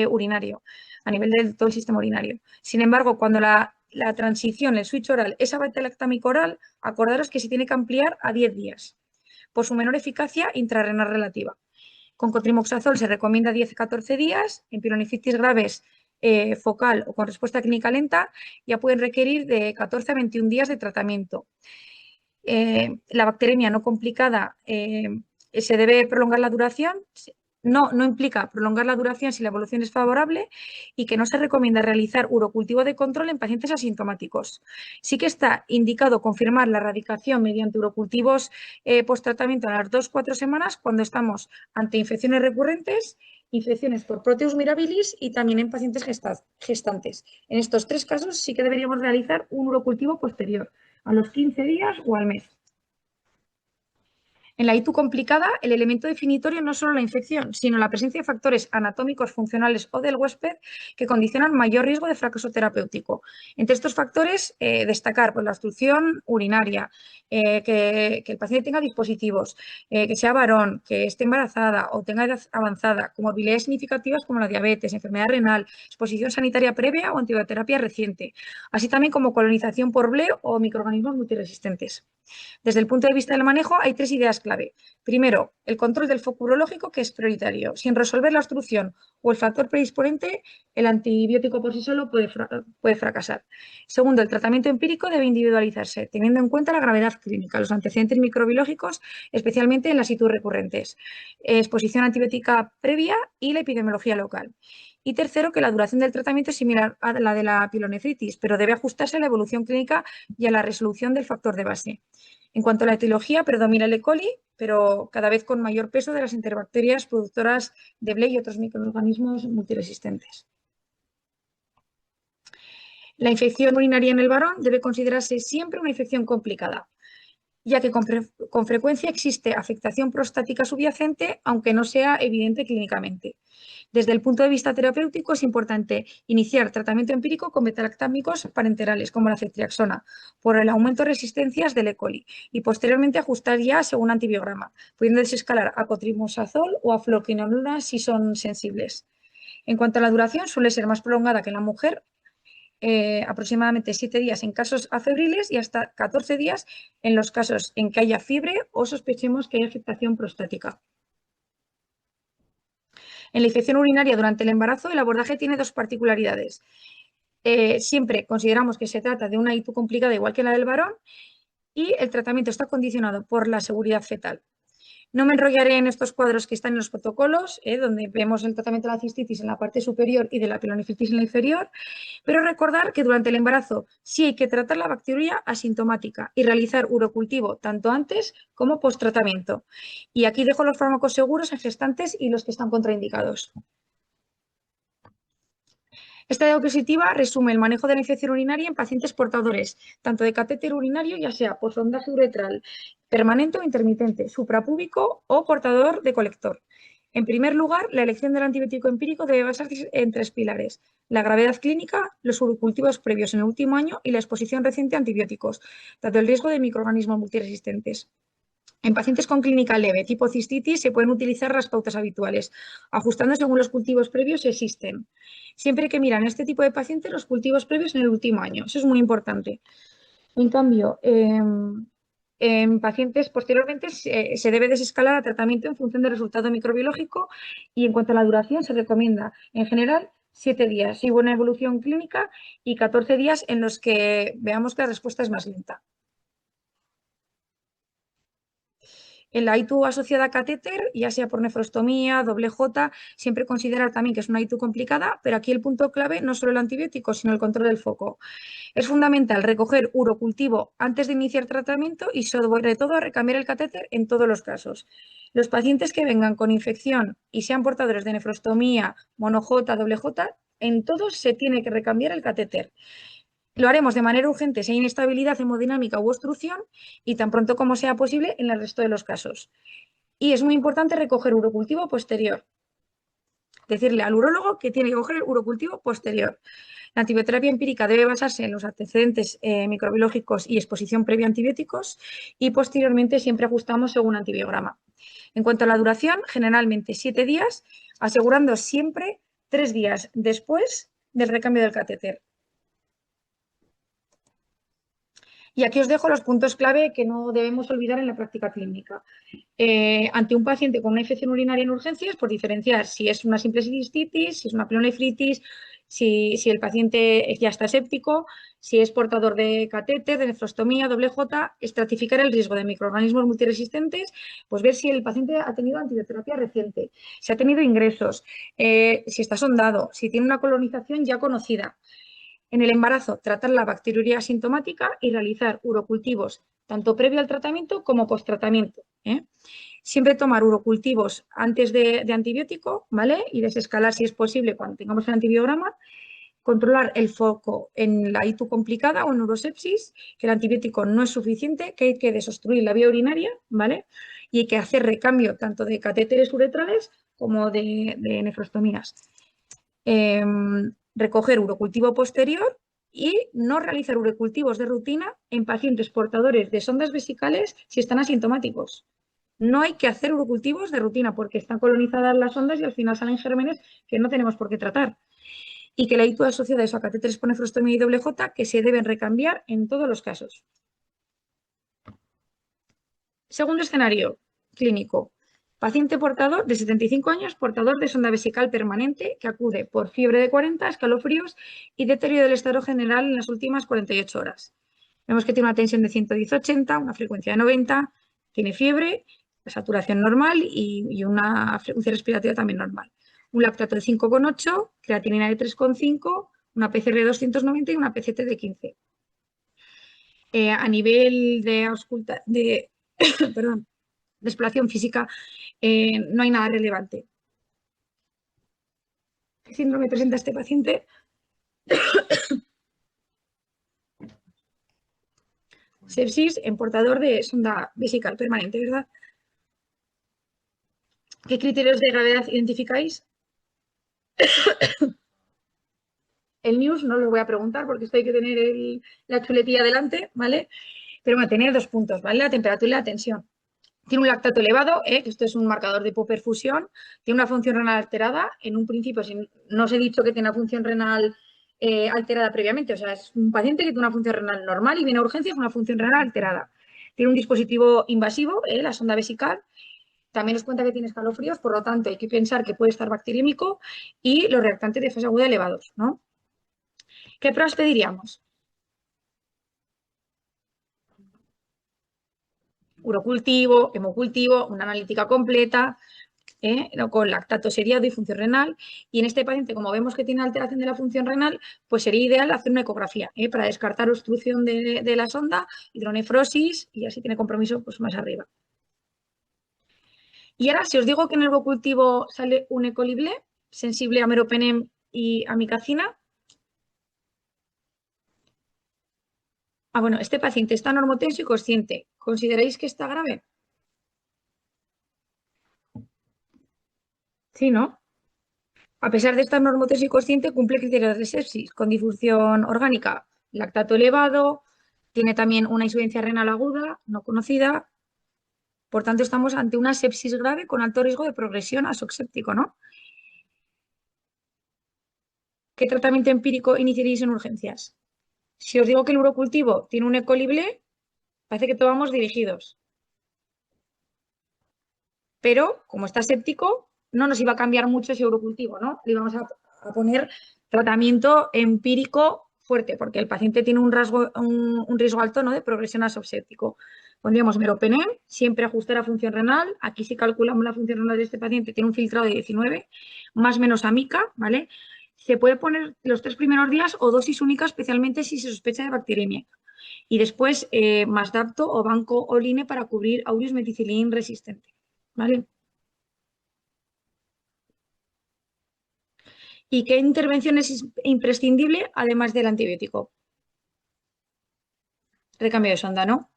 urinario, a nivel de todo el sistema urinario. Sin embargo, cuando la transición, el switch oral, es a betalactámico oral, acordaros que se tiene que ampliar a 10 días, por su menor eficacia intrarrenal relativa. Con cotrimoxazol se recomienda 10-14 días, en pielonefritis graves focal o con respuesta clínica lenta ya pueden requerir de 14 a 21 días de tratamiento. La bacteremia no complicada se debe prolongar la duración, no implica prolongar la duración si la evolución es favorable y que no se recomienda realizar urocultivo de control en pacientes asintomáticos. Sí que está indicado confirmar la erradicación mediante urocultivos post-tratamiento a las 2-4 semanas cuando estamos ante infecciones recurrentes, infecciones por Proteus mirabilis y también en pacientes gestantes. En estos 3 casos sí que deberíamos realizar un urocultivo posterior, a los 15 días o al mes. En la ITU complicada, el elemento definitorio no es solo la infección, sino la presencia de factores anatómicos, funcionales o del huésped que condicionan mayor riesgo de fracaso terapéutico. Entre estos factores, destacar pues, la obstrucción urinaria, que el paciente tenga dispositivos, que sea varón, que esté embarazada o tenga edad avanzada, comorbilidades significativas como la diabetes, enfermedad renal, exposición sanitaria previa o antibioterapia reciente, así también como colonización por bleo o microorganismos multiresistentes. Desde el punto de vista del manejo hay 3 ideas clave. Primero, el control del foco urológico, que es prioritario. Sin resolver la obstrucción o el factor predisponente, el antibiótico por sí solo puede fracasar. Segundo, el tratamiento empírico debe individualizarse, teniendo en cuenta la gravedad clínica, los antecedentes microbiológicos, especialmente en las ITU recurrentes, exposición antibiótica previa y la epidemiología local. Y tercero, que la duración del tratamiento es similar a la de la pielonefritis, pero debe ajustarse a la evolución clínica y a la resolución del factor de base. En cuanto a la etiología, predomina el E. coli, pero cada vez con mayor peso de las interbacterias productoras de Bley y otros microorganismos multiresistentes. La infección urinaria en el varón debe considerarse siempre una infección complicada, ya que con frecuencia existe afectación prostática subyacente, aunque no sea evidente clínicamente. Desde el punto de vista terapéutico es importante iniciar tratamiento empírico con betalactámicos parenterales como la ceftriaxona por el aumento de resistencias del E. coli y posteriormente ajustar ya según antibiograma, pudiendo desescalar a cotrimoxazol o a fluoroquinolona si son sensibles. En cuanto a la duración, suele ser más prolongada que en la mujer, aproximadamente 7 días en casos afebriles y hasta 14 días en los casos en que haya fiebre o sospechemos que hay afectación prostática. En la infección urinaria durante el embarazo, el abordaje tiene 2 particularidades. Siempre consideramos que se trata de una ITU complicada igual que la del varón y el tratamiento está condicionado por la seguridad fetal. No me enrollaré en estos cuadros que están en los protocolos, donde vemos el tratamiento de la cistitis en la parte superior y de la pielonefritis en la inferior, pero recordar que durante el embarazo sí hay que tratar la bacteriuria asintomática y realizar urocultivo tanto antes como post-tratamiento. Y aquí dejo los fármacos seguros en gestantes y los que están contraindicados. Esta diapositiva resume el manejo de la infección urinaria en pacientes portadores, tanto de catéter urinario, ya sea por sondaje uretral permanente o intermitente, suprapúbico o portador de colector. En primer lugar, la elección del antibiótico empírico debe basarse en 3 pilares: la gravedad clínica, los urocultivos previos en el último año y la exposición reciente a antibióticos, dado el riesgo de microorganismos multiresistentes. En pacientes con clínica leve, tipo cistitis, se pueden utilizar las pautas habituales, ajustando según los cultivos previos si existen. Siempre hay que mirar en este tipo de pacientes los cultivos previos en el último año. Eso es muy importante. En cambio, En pacientes posteriormente se debe desescalar a tratamiento en función del resultado microbiológico y en cuanto a la duración se recomienda en general 7 días y buena evolución clínica y 14 días en los que veamos que la respuesta es más lenta. En la ITU asociada a catéter, ya sea por nefrostomía, doble J, siempre considerar también que es una ITU complicada, pero aquí el punto clave no solo el antibiótico, sino el control del foco. Es fundamental recoger urocultivo antes de iniciar tratamiento y sobre todo recambiar el catéter en todos los casos. Los pacientes que vengan con infección y sean portadores de nefrostomía, mono-J, doble J, en todos se tiene que recambiar el catéter. Lo haremos de manera urgente si hay inestabilidad hemodinámica u obstrucción y tan pronto como sea posible en el resto de los casos. Y es muy importante recoger urocultivo posterior. Decirle al urólogo que tiene que coger el urocultivo posterior. La antibioterapia empírica debe basarse en los antecedentes microbiológicos y exposición previa a antibióticos y posteriormente siempre ajustamos según antibiograma. En cuanto a la duración, generalmente 7 días, asegurando siempre 3 días después del recambio del catéter. Y aquí os dejo los puntos clave que no debemos olvidar en la práctica clínica. Ante un paciente con una infección urinaria en urgencias, por diferenciar si es una simple cistitis, si es una pielonefritis, si el paciente ya está séptico, si es portador de catéter, de nefrostomía, doble J, estratificar el riesgo de microorganismos multiresistentes, pues ver si el paciente ha tenido antibioterapia reciente, si ha tenido ingresos, si está sondado, si tiene una colonización ya conocida. En el embarazo, tratar la bacteriuria asintomática y realizar urocultivos tanto previo al tratamiento como post-tratamiento. Siempre tomar urocultivos antes de antibiótico, ¿vale? Y desescalar si es posible cuando tengamos el antibiograma. Controlar el foco en la ITU complicada o en urosepsis, que el antibiótico no es suficiente, que hay que desobstruir la vía urinaria, ¿vale? Y hay que hacer recambio tanto de catéteres uretrales como de nefrostomías. Recoger urocultivo posterior y no realizar urocultivos de rutina en pacientes portadores de sondas vesicales si están asintomáticos. No hay que hacer urocultivos de rutina porque están colonizadas las ondas y al final salen gérmenes que no tenemos por qué tratar. Y que la ITU asociada a eso a catéteres por nefrostomía y doble J que se deben recambiar en todos los casos. Segundo escenario clínico. Paciente portador de 75 años, portador de sonda vesical permanente, que acude por fiebre de 40, escalofríos y deterioro del estado general en las últimas 48 horas. Vemos que tiene una tensión de 110/80, una frecuencia de 90, tiene fiebre, la saturación normal y una frecuencia respiratoria también normal. Un lactato de 5,8, creatinina de 3,5, una PCR de 290 y una PCT de 15. A nivel de perdón, de exploración física, no hay nada relevante. ¿Qué síndrome presenta este paciente? Sepsis en portador de sonda vesical permanente, ¿verdad? ¿Qué criterios de gravedad identificáis? El NEWS no lo voy a preguntar porque esto hay que tener la chuletilla delante, ¿vale? Pero bueno, tener 2 puntos, ¿vale? La temperatura y la tensión. Tiene un lactato elevado, que esto es un marcador de hipoperfusión, tiene una función renal alterada. En un principio, si no os he dicho que tiene una función renal alterada previamente, o sea, es un paciente que tiene una función renal normal y viene a urgencias con una función renal alterada. Tiene un dispositivo invasivo, la sonda vesical. También os cuenta que tiene escalofríos, por lo tanto, hay que pensar que puede estar bacteriémico y los reactantes de fase aguda elevados, ¿no? ¿Qué pruebas pediríamos? Urocultivo, hemocultivo, una analítica completa, con lactato seriado y función renal. Y en este paciente, como vemos que tiene alteración de la función renal, pues sería ideal hacer una ecografía para descartar obstrucción de la sonda, hidronefrosis y así tiene compromiso pues, más arriba. Y ahora, si os digo que en el urocultivo sale un E. coli ble, sensible a meropenem y amicacina. Bueno, este paciente está normotenso y consciente. ¿Consideráis que está grave? Sí, ¿no? A pesar de estar normotenso y consciente, cumple criterios de sepsis con difusión orgánica, lactato elevado, tiene también una insuficiencia renal aguda no conocida. Por tanto, estamos ante una sepsis grave con alto riesgo de progresión a shock séptico, ¿no? ¿Qué tratamiento empírico iniciaréis en urgencias? Si os digo que el urocultivo tiene un E. coli ble, Parece que todos vamos dirigidos. Pero como está séptico, no nos iba a cambiar mucho ese urocultivo, ¿no? Le íbamos a poner tratamiento empírico fuerte, porque el paciente tiene un riesgo alto, ¿no?, de progresión a subséptico. Pondríamos meropenem, siempre ajustar a función renal. Aquí si calculamos la función renal de este paciente, tiene un filtrado de 19, más menos amica, ¿vale? Se puede poner los 3 primeros días o dosis única, especialmente si se sospecha de bacteremia. Y después Masdapto o Banco Oline para cubrir aureus meticilin resistente, ¿vale? ¿Y qué intervención es imprescindible además del antibiótico? Recambio de sonda, ¿no?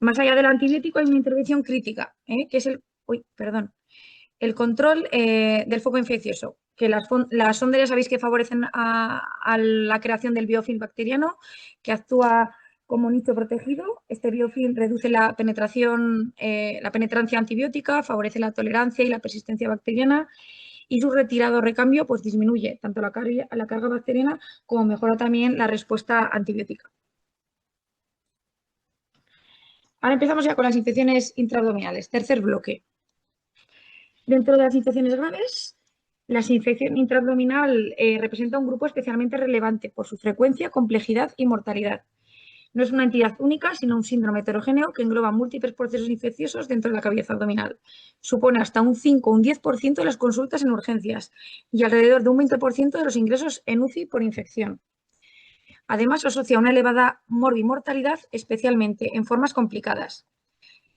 Más allá del antibiótico hay una intervención crítica, que es el control del foco infeccioso, que las sondas ya sabéis que favorecen a la creación del biofilm bacteriano, que actúa como nicho protegido. Este biofilm reduce la penetrancia antibiótica, favorece la tolerancia y la persistencia bacteriana, y su retirado o recambio pues disminuye tanto la carga bacteriana como mejora también la respuesta antibiótica. Ahora empezamos ya con las infecciones intraabdominales. Tercer bloque. Dentro de las infecciones graves, la infección intraabdominal representa un grupo especialmente relevante por su frecuencia, complejidad y mortalidad. No es una entidad única, sino un síndrome heterogéneo que engloba múltiples procesos infecciosos dentro de la cavidad abdominal. Supone hasta un 5 o un 10% de las consultas en urgencias y alrededor de un 20% de los ingresos en UCI por infección. Además, asocia una elevada morbimortalidad, especialmente en formas complicadas,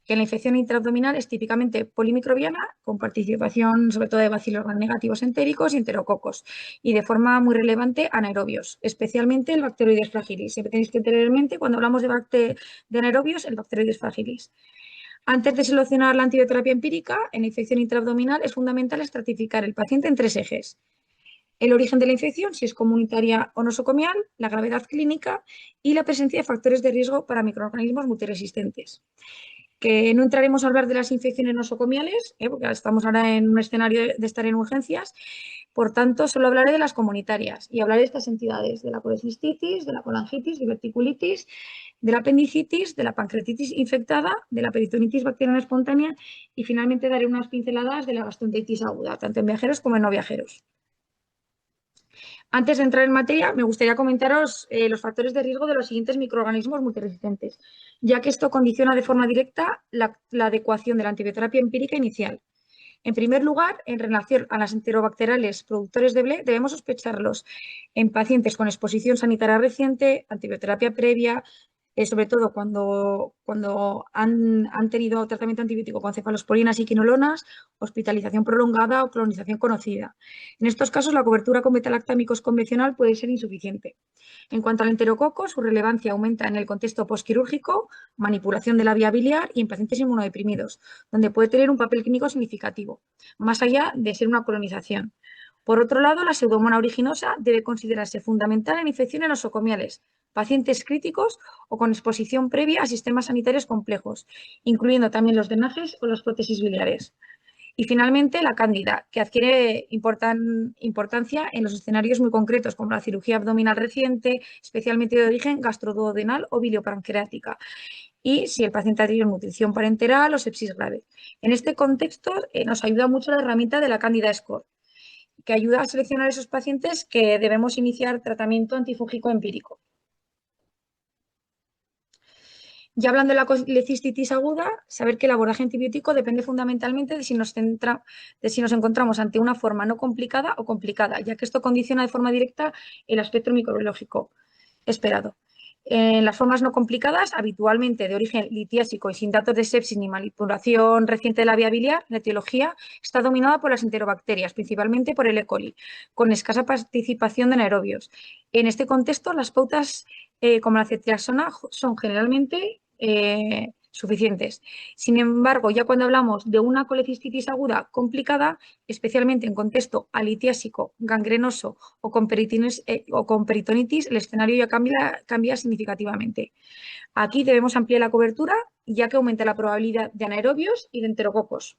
que la infección intraabdominal es típicamente polimicrobiana, con participación sobre todo de bacilos negativos entéricos y enterococos, y de forma muy relevante anaerobios, especialmente el Bacteroides fragilis. Siempre tenéis que tener en mente, cuando hablamos de anaerobios, el Bacteroides fragilis. Antes de seleccionar la antibioterapia empírica, en la infección intraabdominal es fundamental estratificar el paciente en 3 ejes: el origen de la infección, si es comunitaria o nosocomial, la gravedad clínica y la presencia de factores de riesgo para microorganismos multiresistentes. Que no entraremos a hablar de las infecciones nosocomiales, porque estamos ahora en un escenario de estar en urgencias. Por tanto, solo hablaré de las comunitarias y hablaré de estas entidades: de la colecistitis, de la colangitis, diverticulitis, de la apendicitis, de la pancreatitis infectada, de la peritonitis bacteriana espontánea, y finalmente daré unas pinceladas de la gastroenteritis aguda, tanto en viajeros como en no viajeros. Antes de entrar en materia, me gustaría comentaros los factores de riesgo de los siguientes microorganismos multiresistentes, ya que esto condiciona de forma directa la adecuación de la antibioterapia empírica inicial. En primer lugar, en relación a las enterobacteriales productores de BLE, debemos sospecharlos en pacientes con exposición sanitaria reciente, antibioterapia previa, sobre todo cuando han tenido tratamiento antibiótico con cefalosporinas y quinolonas, hospitalización prolongada o colonización conocida. En estos casos, la cobertura con betalactámicos convencional puede ser insuficiente. En cuanto al enterococo, su relevancia aumenta en el contexto postquirúrgico, manipulación de la vía biliar y en pacientes inmunodeprimidos, donde puede tener un papel clínico significativo, más allá de ser una colonización. Por otro lado, la pseudomonas aeruginosa debe considerarse fundamental en infecciones nosocomiales, pacientes críticos o con exposición previa a sistemas sanitarios complejos, incluyendo también los drenajes o las prótesis biliares. Y finalmente, la cándida, que adquiere importancia en los escenarios muy concretos, como la cirugía abdominal reciente, especialmente de origen gastroduodenal o biliopancreática, y si el paciente ha tenido nutrición parenteral o sepsis grave. En este contexto, nos ayuda mucho la herramienta de la Candida Score, que ayuda a seleccionar esos pacientes que debemos iniciar tratamiento antifúngico empírico. Ya hablando de la colecistitis aguda, saber que el abordaje antibiótico depende fundamentalmente de si nos encontramos ante una forma no complicada o complicada, ya que esto condiciona de forma directa el aspecto microbiológico esperado. En las formas no complicadas, habitualmente de origen litiásico y sin datos de sepsis ni manipulación reciente de la vía biliar, la etiología está dominada por las enterobacterias, principalmente por el E. coli, con escasa participación de anaerobios. En este contexto, las pautas como la ceftriaxona son generalmente suficientes. Sin embargo, ya cuando hablamos de una colecistitis aguda complicada, especialmente en contexto alitiásico, gangrenoso o con peritonitis, el escenario ya cambia significativamente. Aquí debemos ampliar la cobertura, ya que aumenta la probabilidad de anaerobios y de enterococos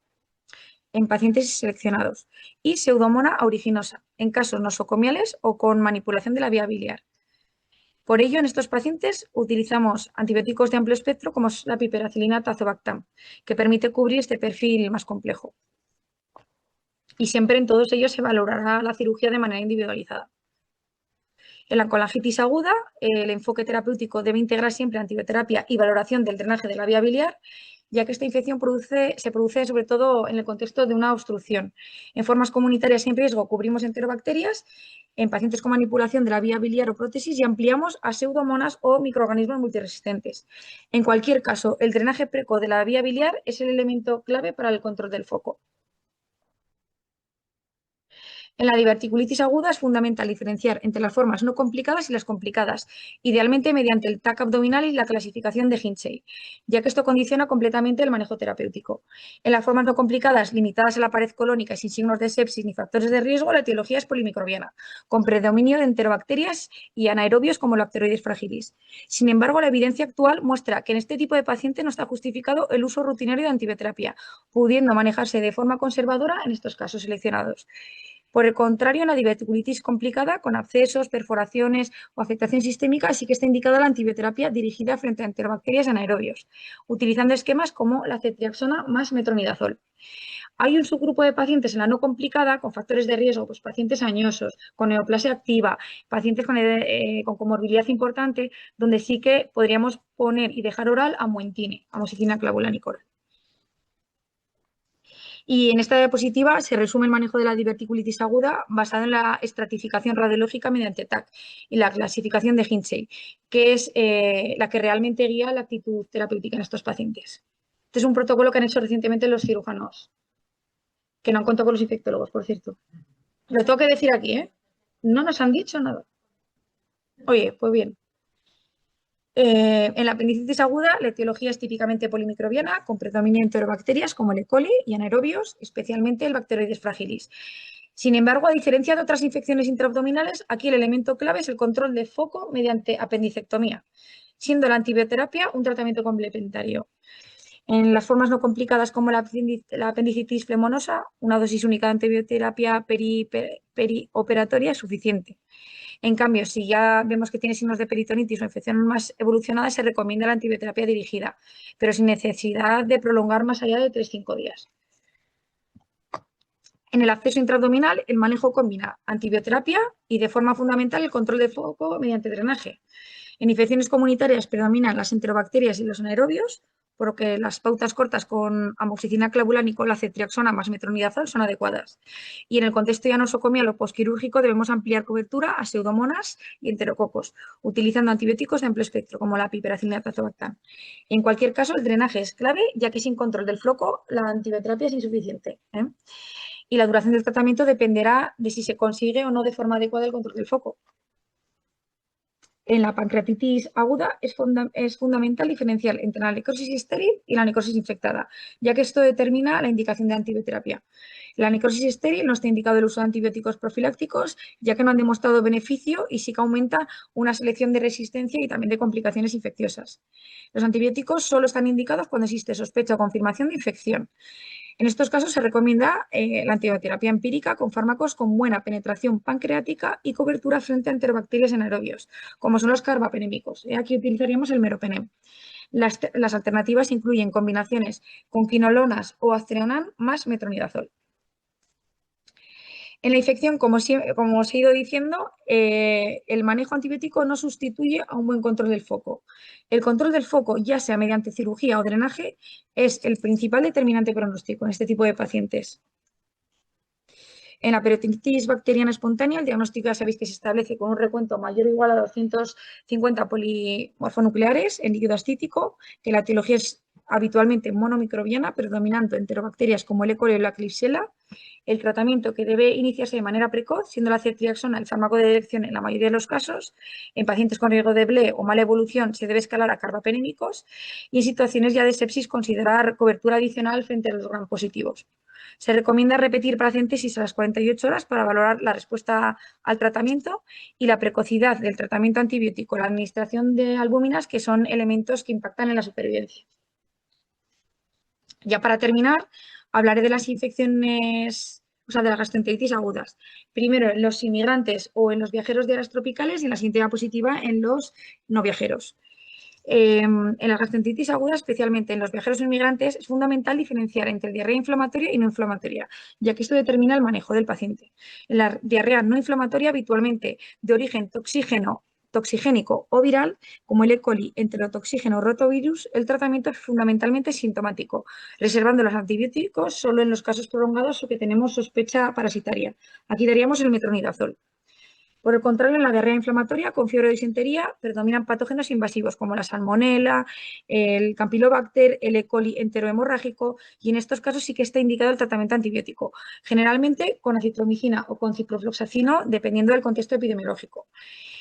en pacientes seleccionados, y pseudomonas aeruginosa en casos nosocomiales o con manipulación de la vía biliar. Por ello, en estos pacientes utilizamos antibióticos de amplio espectro como es la piperacilina tazobactam, que permite cubrir este perfil más complejo. Y siempre en todos ellos se valorará la cirugía de manera individualizada. En la colangitis aguda, el enfoque terapéutico debe integrar siempre antibioterapia y valoración del drenaje de la vía biliar, ya que esta infección se produce sobre todo en el contexto de una obstrucción. En formas comunitarias sin riesgo cubrimos enterobacterias, en pacientes con manipulación de la vía biliar o prótesis y ampliamos a pseudomonas o microorganismos multiresistentes. En cualquier caso, el drenaje precoz de la vía biliar es el elemento clave para el control del foco. En la diverticulitis aguda es fundamental diferenciar entre las formas no complicadas y las complicadas, idealmente mediante el TAC abdominal y la clasificación de Hinchey, ya que esto condiciona completamente el manejo terapéutico. En las formas no complicadas, limitadas a la pared colónica y sin signos de sepsis ni factores de riesgo, la etiología es polimicrobiana, con predominio de enterobacterias y anaerobios como Lacteroides fragilis. Sin embargo, la evidencia actual muestra que en este tipo de paciente no está justificado el uso rutinario de antibioterapia, pudiendo manejarse de forma conservadora en estos casos seleccionados. Por el contrario, en la diverticulitis complicada, con abscesos, perforaciones o afectación sistémica, sí que está indicada la antibioterapia dirigida frente a enterobacterias anaerobios, utilizando esquemas como la cetriaxona más metronidazol. Hay un subgrupo de pacientes en la no complicada con factores de riesgo, pues pacientes añosos, con neoplasia activa, pacientes con comorbilidad importante, donde sí que podríamos poner y dejar oral amoentina, amoxicilina clavulánica. Y en esta diapositiva se resume el manejo de la diverticulitis aguda basado en la estratificación radiológica mediante TAC y la clasificación de Hinchey, que es la que realmente guía la actitud terapéutica en estos pacientes. Este es un protocolo que han hecho recientemente los cirujanos, que no han contado con los infectólogos, por cierto. Lo tengo que decir aquí, ¿eh? No nos han dicho nada. Oye, pues bien. En la apendicitis aguda, la etiología es típicamente polimicrobiana, con predominio de enterobacterias como el E. coli y anaerobios, especialmente el Bacteroides fragilis. Sin embargo, a diferencia de otras infecciones intraabdominales, aquí el elemento clave es el control de foco mediante apendicectomía, siendo la antibioterapia un tratamiento complementario. En las formas no complicadas como la apendicitis flemonosa, una dosis única de antibioterapia perioperatoria es suficiente. En cambio, si ya vemos que tiene signos de peritonitis o infección más evolucionada, se recomienda la antibioterapia dirigida, pero sin necesidad de prolongar más allá de 3-5 días. En el acceso intraabdominal, el manejo combina antibioterapia y, de forma fundamental, el control de foco mediante drenaje. En infecciones comunitarias predominan las enterobacterias y los anaerobios, por lo que las pautas cortas con amoxicilina clavulánica o la cetriaxona más metronidazol son adecuadas. Y en el contexto ya nosocomial o posquirúrgico debemos ampliar cobertura a pseudomonas y enterococos, utilizando antibióticos de amplio espectro, como la piperacilina tazobactam. En cualquier caso, el drenaje es clave, ya que sin control del foco la antibioterapia es insuficiente, ¿eh? Y la duración del tratamiento dependerá de si se consigue o no de forma adecuada el control del foco. En la pancreatitis aguda es fundamental diferenciar entre la necrosis estéril y la necrosis infectada, ya que esto determina la indicación de antibioterapia. La necrosis estéril no está indicado el uso de antibióticos profilácticos, ya que no han demostrado beneficio y sí que aumenta una selección de resistencia y también de complicaciones infecciosas. Los antibióticos solo están indicados cuando existe sospecha o confirmación de infección. En estos casos se recomienda la antibioterapia empírica con fármacos con buena penetración pancreática y cobertura frente a enterobacterias anaerobios, como son los carbapenémicos. Aquí utilizaríamos el meropenem. Las alternativas incluyen combinaciones con quinolonas o aztreonam más metronidazol. En la infección, como os he ido diciendo, el manejo antibiótico no sustituye a un buen control del foco. El control del foco, ya sea mediante cirugía o drenaje, es el principal determinante pronóstico en este tipo de pacientes. En la peritonitis bacteriana espontánea, el diagnóstico ya sabéis que se establece con un recuento mayor o igual a 250 polimorfonucleares en líquido ascítico, que la etiología es habitualmente monomicrobiana, predominando enterobacterias como el E. coli o la Klebsiella. El tratamiento que debe iniciarse de manera precoz, siendo la cetriaxona el fármaco de elección en la mayoría de los casos. En pacientes con riesgo de BLE o mala evolución se debe escalar a carbapenémicos y en situaciones ya de sepsis considerar cobertura adicional frente a los gram positivos. Se recomienda repetir paracentesis a las 48 horas para valorar la respuesta al tratamiento y la precocidad del tratamiento antibiótico, la administración de albúminas, que son elementos que impactan en la supervivencia. Ya para terminar, hablaré de las infecciones o sea, de las gastroenteritis agudas. Primero en los inmigrantes o en los viajeros de áreas tropicales y en la siguiente diapositiva en los no viajeros. En la gastroenteritis aguda, especialmente en los viajeros inmigrantes, es fundamental diferenciar entre diarrea inflamatoria y no inflamatoria, ya que esto determina el manejo del paciente. En la diarrea no inflamatoria, habitualmente de origen toxigénico o viral, como el E. coli, enterotoxígeno o rotavirus, el tratamiento es fundamentalmente sintomático, reservando los antibióticos solo en los casos prolongados o que tenemos sospecha parasitaria. Aquí daríamos el metronidazol. Por el contrario, en la diarrea inflamatoria con fiebre o disentería predominan patógenos invasivos como la salmonela, el campylobacter, el E. coli enterohemorrágico y en estos casos sí que está indicado el tratamiento antibiótico, generalmente con acitromicina o con ciprofloxacino, dependiendo del contexto epidemiológico.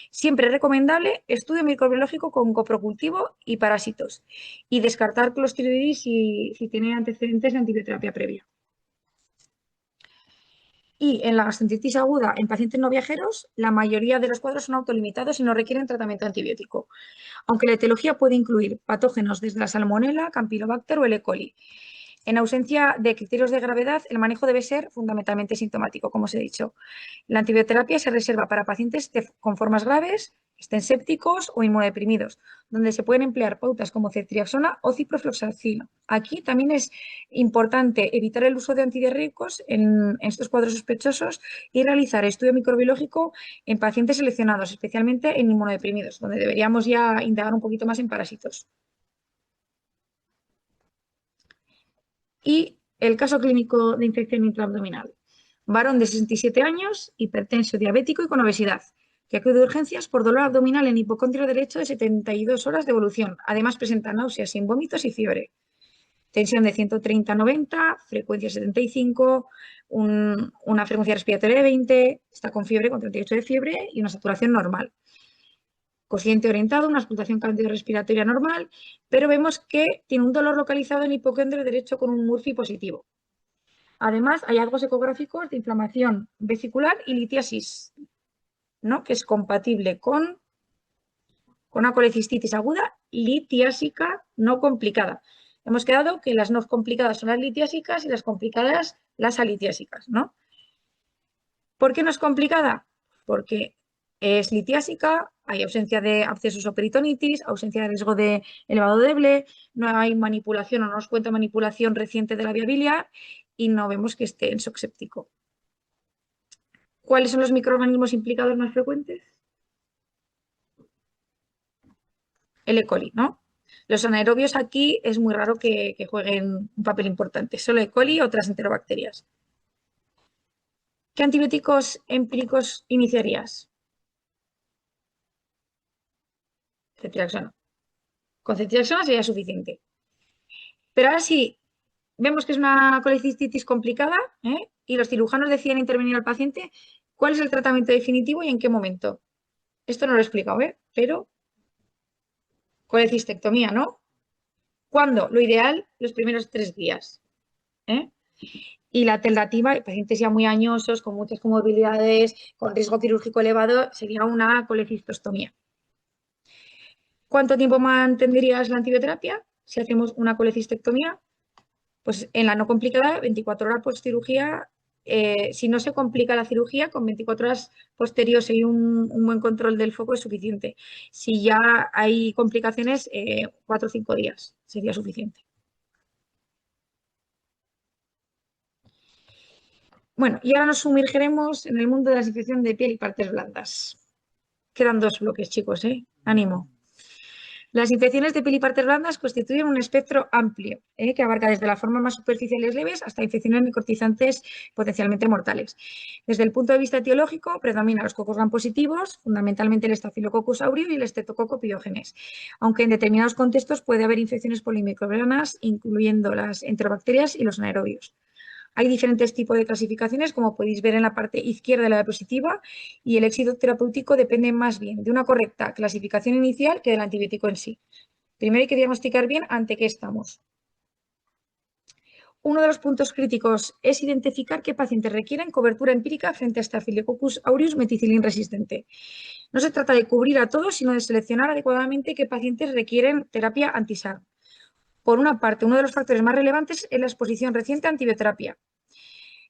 Siempre es recomendable estudio microbiológico con coprocultivo y parásitos y descartar Clostridium si tiene antecedentes de antibioterapia previa. Y en la gastroenteritis aguda en pacientes no viajeros, la mayoría de los cuadros son autolimitados y no requieren tratamiento antibiótico, aunque la etiología puede incluir patógenos desde la salmonela, campylobacter o el E. coli. En ausencia de criterios de gravedad, el manejo debe ser fundamentalmente sintomático, como os he dicho. La antibioterapia se reserva para pacientes con formas graves, estén sépticos o inmunodeprimidos, donde se pueden emplear pautas como ceftriaxona o ciprofloxacino. Aquí también es importante evitar el uso de antidiarreicos en estos cuadros sospechosos y realizar estudio microbiológico en pacientes seleccionados, especialmente en inmunodeprimidos, donde deberíamos ya indagar un poquito más en parásitos. Y el caso clínico de infección intraabdominal. Varón de 67 años, hipertenso, diabético y con obesidad, que acude a urgencias por dolor abdominal en hipocondrio derecho de 72 horas de evolución. Además presenta náuseas sin vómitos y fiebre. Tensión de 130-90, frecuencia 75, una frecuencia respiratoria de 20, está con fiebre, con 38 de fiebre y una saturación normal. Cociente orientado, una auscultación cardiorrespiratoria normal, pero vemos que tiene un dolor localizado en hipocondrio derecho con un Murphy positivo. Además, hay hallazgos ecográficos de inflamación vesicular y litiasis, ¿no? Que es compatible con una colecistitis aguda litiásica no complicada. Hemos quedado que las no complicadas son las litiásicas y las complicadas las alitiásicas, ¿no? ¿Por qué no es complicada? Porque es litiásica, hay ausencia de abscesos o peritonitis, ausencia de riesgo de elevado deble, no hay manipulación o no nos cuenta manipulación reciente de la vía biliar y no vemos que esté en shock séptico. ¿Cuáles son los microorganismos implicados más frecuentes? El E. coli, ¿no? Los anaerobios aquí es muy raro que jueguen un papel importante, solo E. coli y otras enterobacterias. ¿Qué antibióticos empíricos iniciarías? Ceftriaxona. Con ceftriaxona sería suficiente. Pero ahora sí, vemos que es una colecistitis complicada, ¿eh? Y los cirujanos deciden intervenir al paciente. ¿Cuál es el tratamiento definitivo y en qué momento? Esto no lo he explicado, ¿eh? Pero colecistectomía, ¿no? ¿Cuándo? Lo ideal, los primeros 3 días. ¿Eh? Y la alternativa, pacientes ya muy añosos, con muchas comorbilidades, con riesgo quirúrgico elevado, sería una colecistostomía. ¿Cuánto tiempo mantendrías la antibioterapia si hacemos una colecistectomía? Pues en la no complicada, 24 horas post cirugía. Si no se complica la cirugía, con 24 horas posteriores y un buen control del foco es suficiente. Si ya hay complicaciones, 4 o 5 días sería suficiente. Bueno, y ahora nos sumergiremos en el mundo de la infección de piel y partes blandas. Quedan 2 bloques, chicos, ¿eh? Ánimo. Las infecciones de piel y partes blandas constituyen un espectro amplio, que abarca desde las formas más superficiales leves hasta infecciones necrotizantes potencialmente mortales. Desde el punto de vista etiológico, predominan los cocos gram positivos, fundamentalmente el Staphylococcus aureus y el Streptococcus pyogenes, aunque en determinados contextos puede haber infecciones polimicrobianas, incluyendo las enterobacterias y los anaerobios. Hay diferentes tipos de clasificaciones, como podéis ver en la parte izquierda de la diapositiva, y el éxito terapéutico depende más bien de una correcta clasificación inicial que del antibiótico en sí. Primero hay que diagnosticar bien ante qué estamos. Uno de los puntos críticos es identificar qué pacientes requieren cobertura empírica frente a Staphylococcus aureus meticilin resistente. No se trata de cubrir a todos, sino de seleccionar adecuadamente qué pacientes requieren terapia anti-SARM. Por una parte, uno de los factores más relevantes es la exposición reciente a antibioterapia.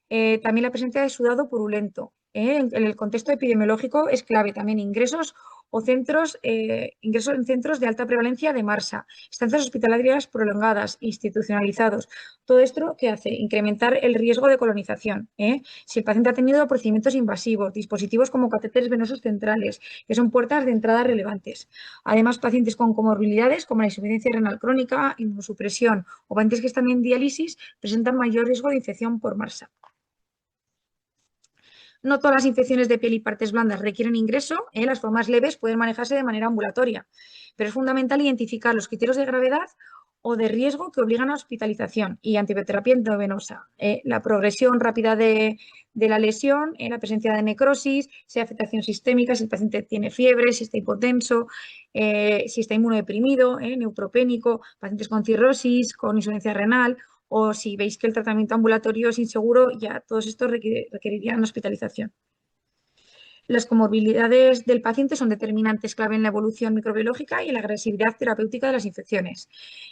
También la presencia de sudado purulento. En el contexto epidemiológico es clave también ingresos o ingresos en centros de alta prevalencia de MARSA, estancias hospitalarias prolongadas, institucionalizados. Todo esto, ¿qué hace? Incrementar el riesgo de colonización. Si el paciente ha tenido procedimientos invasivos, dispositivos como catéteres venosos centrales, que son puertas de entrada relevantes. Además, pacientes con comorbilidades como la insuficiencia renal crónica, inmunosupresión o pacientes que están en diálisis presentan mayor riesgo de infección por MARSA. No todas las infecciones de piel y partes blandas requieren ingreso, las formas leves pueden manejarse de manera ambulatoria, pero es fundamental identificar los criterios de gravedad o de riesgo que obligan a hospitalización y antibioterapia endovenosa. La progresión rápida de la lesión, la presencia de necrosis, si hay afectación sistémica, si el paciente tiene fiebre, si está hipotenso, si está inmunodeprimido, neutropénico, pacientes con cirrosis, con insuficiencia renal, o si veis que el tratamiento ambulatorio es inseguro, ya todos estos requerirían hospitalización. Las comorbilidades del paciente son determinantes clave en la evolución microbiológica y en la agresividad terapéutica de las infecciones.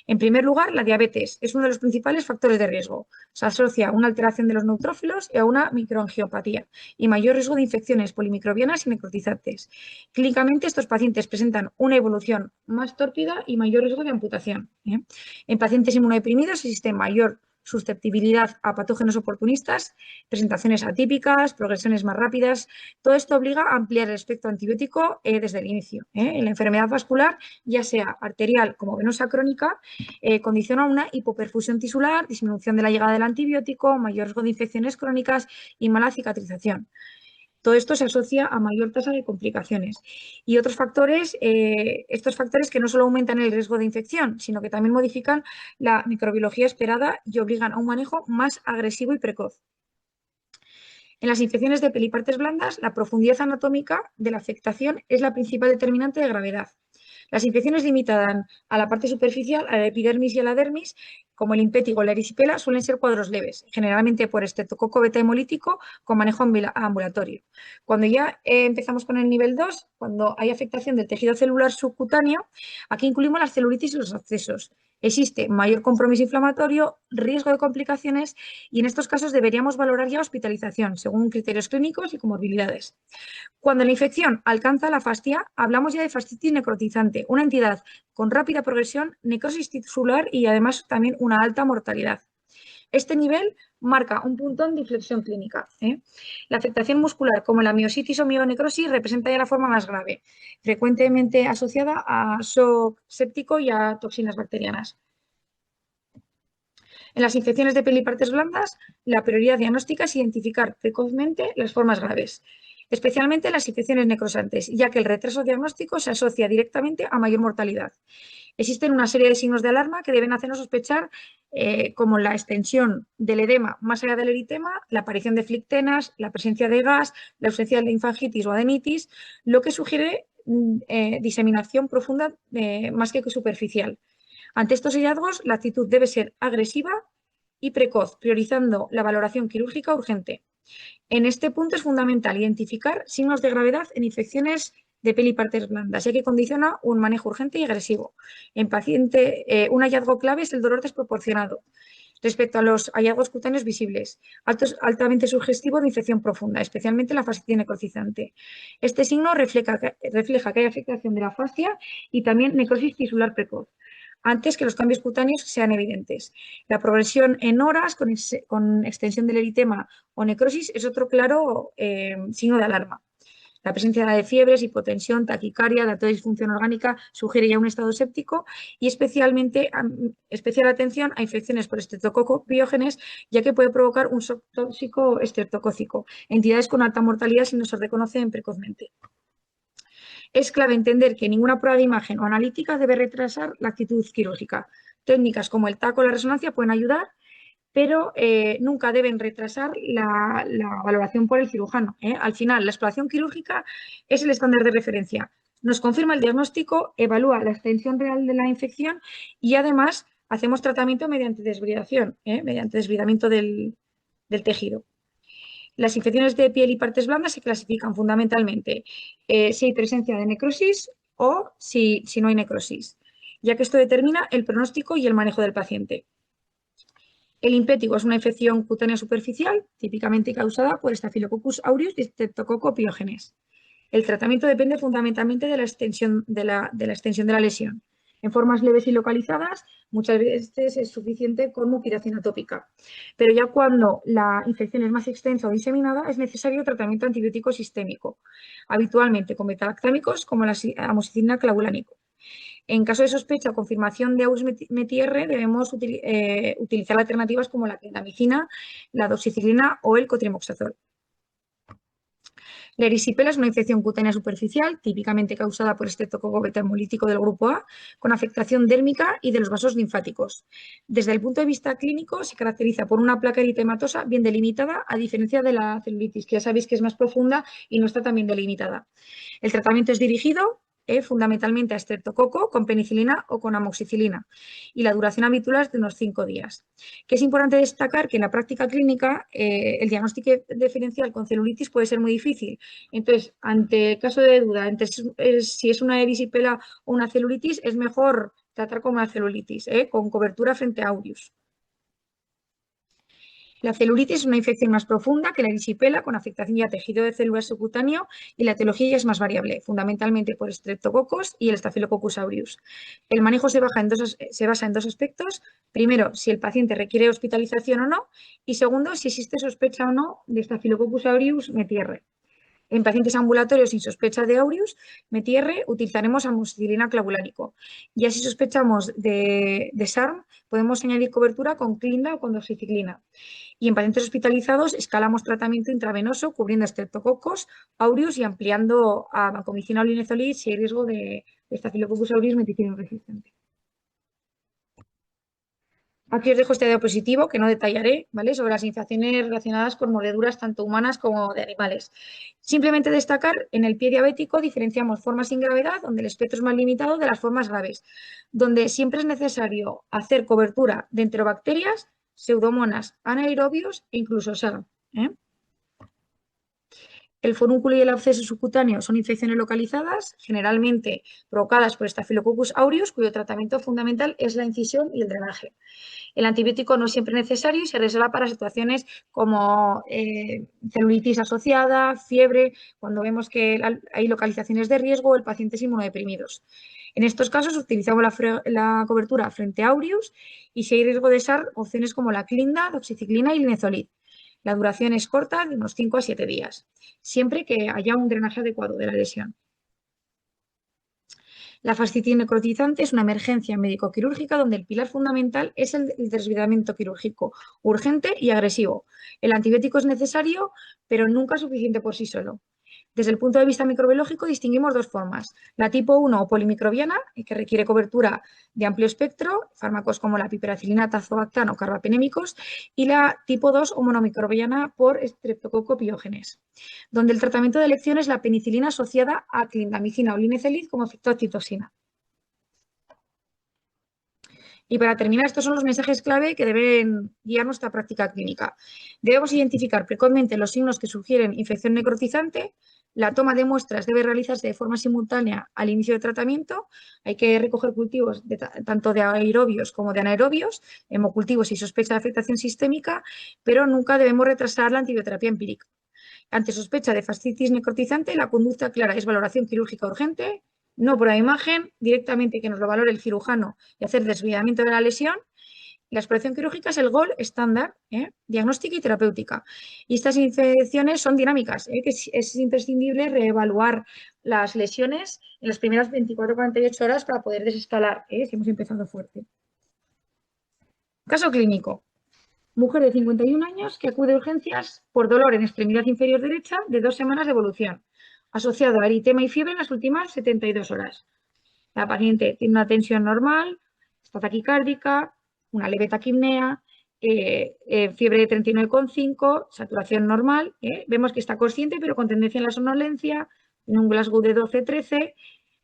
En primer lugar, la diabetes es uno de los principales factores de riesgo. Se asocia a una alteración de los neutrófilos y a una microangiopatía y mayor riesgo de infecciones polimicrobianas y necrotizantes. Clínicamente, estos pacientes presentan una evolución más tórpida y mayor riesgo de amputación. En pacientes inmunodeprimidos existe mayor susceptibilidad a patógenos oportunistas, presentaciones atípicas, progresiones más rápidas. Todo esto obliga a ampliar el espectro antibiótico desde el inicio. En la enfermedad vascular, ya sea arterial como venosa crónica, condiciona una hipoperfusión tisular, disminución de la llegada del antibiótico, mayor riesgo de infecciones crónicas y mala cicatrización. Todo esto se asocia a mayor tasa de complicaciones. Y otros factores, estos factores que no solo aumentan el riesgo de infección, sino que también modifican la microbiología esperada y obligan a un manejo más agresivo y precoz. En las infecciones de piel y partes blandas, la profundidad anatómica de la afectación es la principal determinante de gravedad. Las infecciones limitadas a la parte superficial, a la epidermis y a la dermis, como el impétigo o la erisipela, suelen ser cuadros leves, generalmente por estreptococo beta hemolítico con manejo ambulatorio. Cuando ya empezamos con el nivel 2, cuando hay afectación del tejido celular subcutáneo, aquí incluimos las celulitis y los abscesos. Existe mayor compromiso inflamatorio, riesgo de complicaciones y en estos casos deberíamos valorar ya hospitalización según criterios clínicos y comorbilidades. Cuando la infección alcanza la fascia, hablamos ya de fascitis necrotizante, una entidad con rápida progresión, necrosis tisular y además también una alta mortalidad. Este nivel marca un punto de inflexión clínica. La afectación muscular, como la miositis o mionecrosis, representa ya la forma más grave, frecuentemente asociada a shock séptico y a toxinas bacterianas. En las infecciones de piel y partes blandas, la prioridad diagnóstica es identificar precozmente las formas graves, especialmente las infecciones necrosantes, ya que el retraso diagnóstico se asocia directamente a mayor mortalidad. Existen una serie de signos de alarma que deben hacernos sospechar, como la extensión del edema más allá del eritema, la aparición de flictenas, la presencia de gas, la ausencia de linfangitis o adenitis, lo que sugiere diseminación profunda más que superficial. Ante estos hallazgos, la actitud debe ser agresiva y precoz, priorizando la valoración quirúrgica urgente. En este punto es fundamental identificar signos de gravedad en infecciones de piel y partes blandas, ya que condiciona un manejo urgente y agresivo. En paciente, un hallazgo clave es el dolor desproporcionado respecto a los hallazgos cutáneos visibles, altamente sugestivo de infección profunda, especialmente la fascitis necrotizante. Este signo refleja que hay afectación de la fascia y también necrosis tisular precoz, antes que los cambios cutáneos sean evidentes. La progresión en horas con extensión del eritema o necrosis es otro claro signo de alarma. La presencia de fiebres, hipotensión, taquicardia, dato de disfunción orgánica sugiere ya un estado séptico y especial atención a infecciones por estreptococo biógenes, ya que puede provocar un shock tóxico estreptocócico, entidades con alta mortalidad si no se reconocen precozmente. Es clave entender que ninguna prueba de imagen o analítica debe retrasar la actitud quirúrgica. Técnicas como el TAC o la resonancia pueden ayudar, pero nunca deben retrasar la valoración por el cirujano. Al final, la exploración quirúrgica es el estándar de referencia. Nos confirma el diagnóstico, evalúa la extensión real de la infección y además hacemos tratamiento mediante desbridación, mediante desbridamiento del tejido. Las infecciones de piel y partes blandas se clasifican fundamentalmente si hay presencia de necrosis o si no hay necrosis, ya que esto determina el pronóstico y el manejo del paciente. El impétigo es una infección cutánea superficial, típicamente causada por Staphylococcus aureus y Streptococcus pyogenes. El tratamiento depende fundamentalmente de la extensión de la lesión. En formas leves y localizadas, muchas veces es suficiente con mutilación atópica. Pero ya cuando la infección es más extensa o diseminada, es necesario tratamiento antibiótico sistémico, habitualmente con beta-lactámicos como la amoxicilina clavulánico. En caso de sospecha o confirmación de Aureus METR, debemos utilizar alternativas como la clindamicina, la doxiciclina o el cotrimoxazol. La erisipela es una infección cutánea superficial, típicamente causada por estreptococo beta hemolítico del grupo A, con afectación dérmica y de los vasos linfáticos. Desde el punto de vista clínico, se caracteriza por una placa eritematosa bien delimitada, a diferencia de la celulitis, que ya sabéis que es más profunda y no está tan bien delimitada. El tratamiento es dirigido fundamentalmente a estreptococo con penicilina o con amoxicilina y la duración habitual es de unos 5 días. Que es importante destacar que en la práctica clínica el diagnóstico diferencial con celulitis puede ser muy difícil. Entonces, ante caso de duda entre si es una erisipela o una celulitis, es mejor tratar con una celulitis, con cobertura frente a aureus. La celulitis es una infección más profunda que la erisipela, con afectación ya a tejido de células subcutáneo, y la etiología ya es más variable, fundamentalmente por estreptococos y el Staphylococcus aureus. El manejo se basa en dos aspectos. Primero, si el paciente requiere hospitalización o no, y segundo, si existe sospecha o no de Staphylococcus aureus METR. En pacientes ambulatorios sin sospecha de aureus METR utilizaremos amoxicilina clavulánico. Ya si sospechamos de SARM, podemos añadir cobertura con clinda o con doxiciclina. Y en pacientes hospitalizados escalamos tratamiento intravenoso cubriendo estreptococos, aureus y ampliando a vancomicina o linezolid si hay riesgo de Staphylococcus aureus meticilin resistente. Aquí os dejo este diapositivo que no detallaré, ¿vale? Sobre las infecciones relacionadas con mordeduras tanto humanas como de animales. Simplemente destacar, en el pie diabético diferenciamos formas sin gravedad, donde el espectro es más limitado, de las formas graves, donde siempre es necesario hacer cobertura de enterobacterias, pseudomonas, anaerobios e incluso SARM. El forúnculo y el absceso subcutáneo son infecciones localizadas, generalmente provocadas por Staphylococcus aureus, cuyo tratamiento fundamental es la incisión y el drenaje. El antibiótico no es siempre necesario y se reserva para situaciones como celulitis asociada, fiebre, cuando vemos que hay localizaciones de riesgo o el paciente es inmunodeprimido. En estos casos utilizamos la cobertura frente a aureus y si hay riesgo de SARM, opciones como la clinda, doxiciclina y linezolid. La duración es corta, de unos 5 a 7 días, siempre que haya un drenaje adecuado de la lesión. La fascitis necrotizante es una emergencia médico-quirúrgica donde el pilar fundamental es el desbridamiento quirúrgico urgente y agresivo. El antibiótico es necesario, pero nunca suficiente por sí solo. Desde el punto de vista microbiológico distinguimos dos formas. La tipo 1 o polimicrobiana, que requiere cobertura de amplio espectro, fármacos como la piperacilina, tazobactam o carbapenémicos, y la tipo 2 o monomicrobiana por Streptococcus pyogenes, donde el tratamiento de elección es la penicilina asociada a clindamicina o linezolid como citoxina. Y para terminar, estos son los mensajes clave que deben guiar nuestra práctica clínica. Debemos identificar precozmente los signos que sugieren infección necrotizante. La toma de muestras debe realizarse de forma simultánea al inicio del tratamiento. Hay que recoger cultivos tanto de aerobios como de anaerobios, hemocultivos y sospecha de afectación sistémica, pero nunca debemos retrasar la antibioterapia empírica. Ante sospecha de fascitis necrotizante, la conducta clara es valoración quirúrgica urgente, no por la imagen, directamente que nos lo valore el cirujano y hacer desviamiento de la lesión. La exploración quirúrgica es el gol estándar, diagnóstica y terapéutica. Y estas infecciones son dinámicas, que es imprescindible reevaluar las lesiones en las primeras 24-48 horas para poder desescalar, si hemos empezado fuerte. Caso clínico. Mujer de 51 años que acude a urgencias por dolor en extremidad inferior derecha de 2 semanas de evolución, asociado a eritema y fiebre en las últimas 72 horas. La paciente tiene una tensión normal, está taquicárdica, una leve taquipnea, fiebre de 39,5, saturación normal. Vemos que está consciente pero con tendencia a la somnolencia, en un Glasgow de 12-13,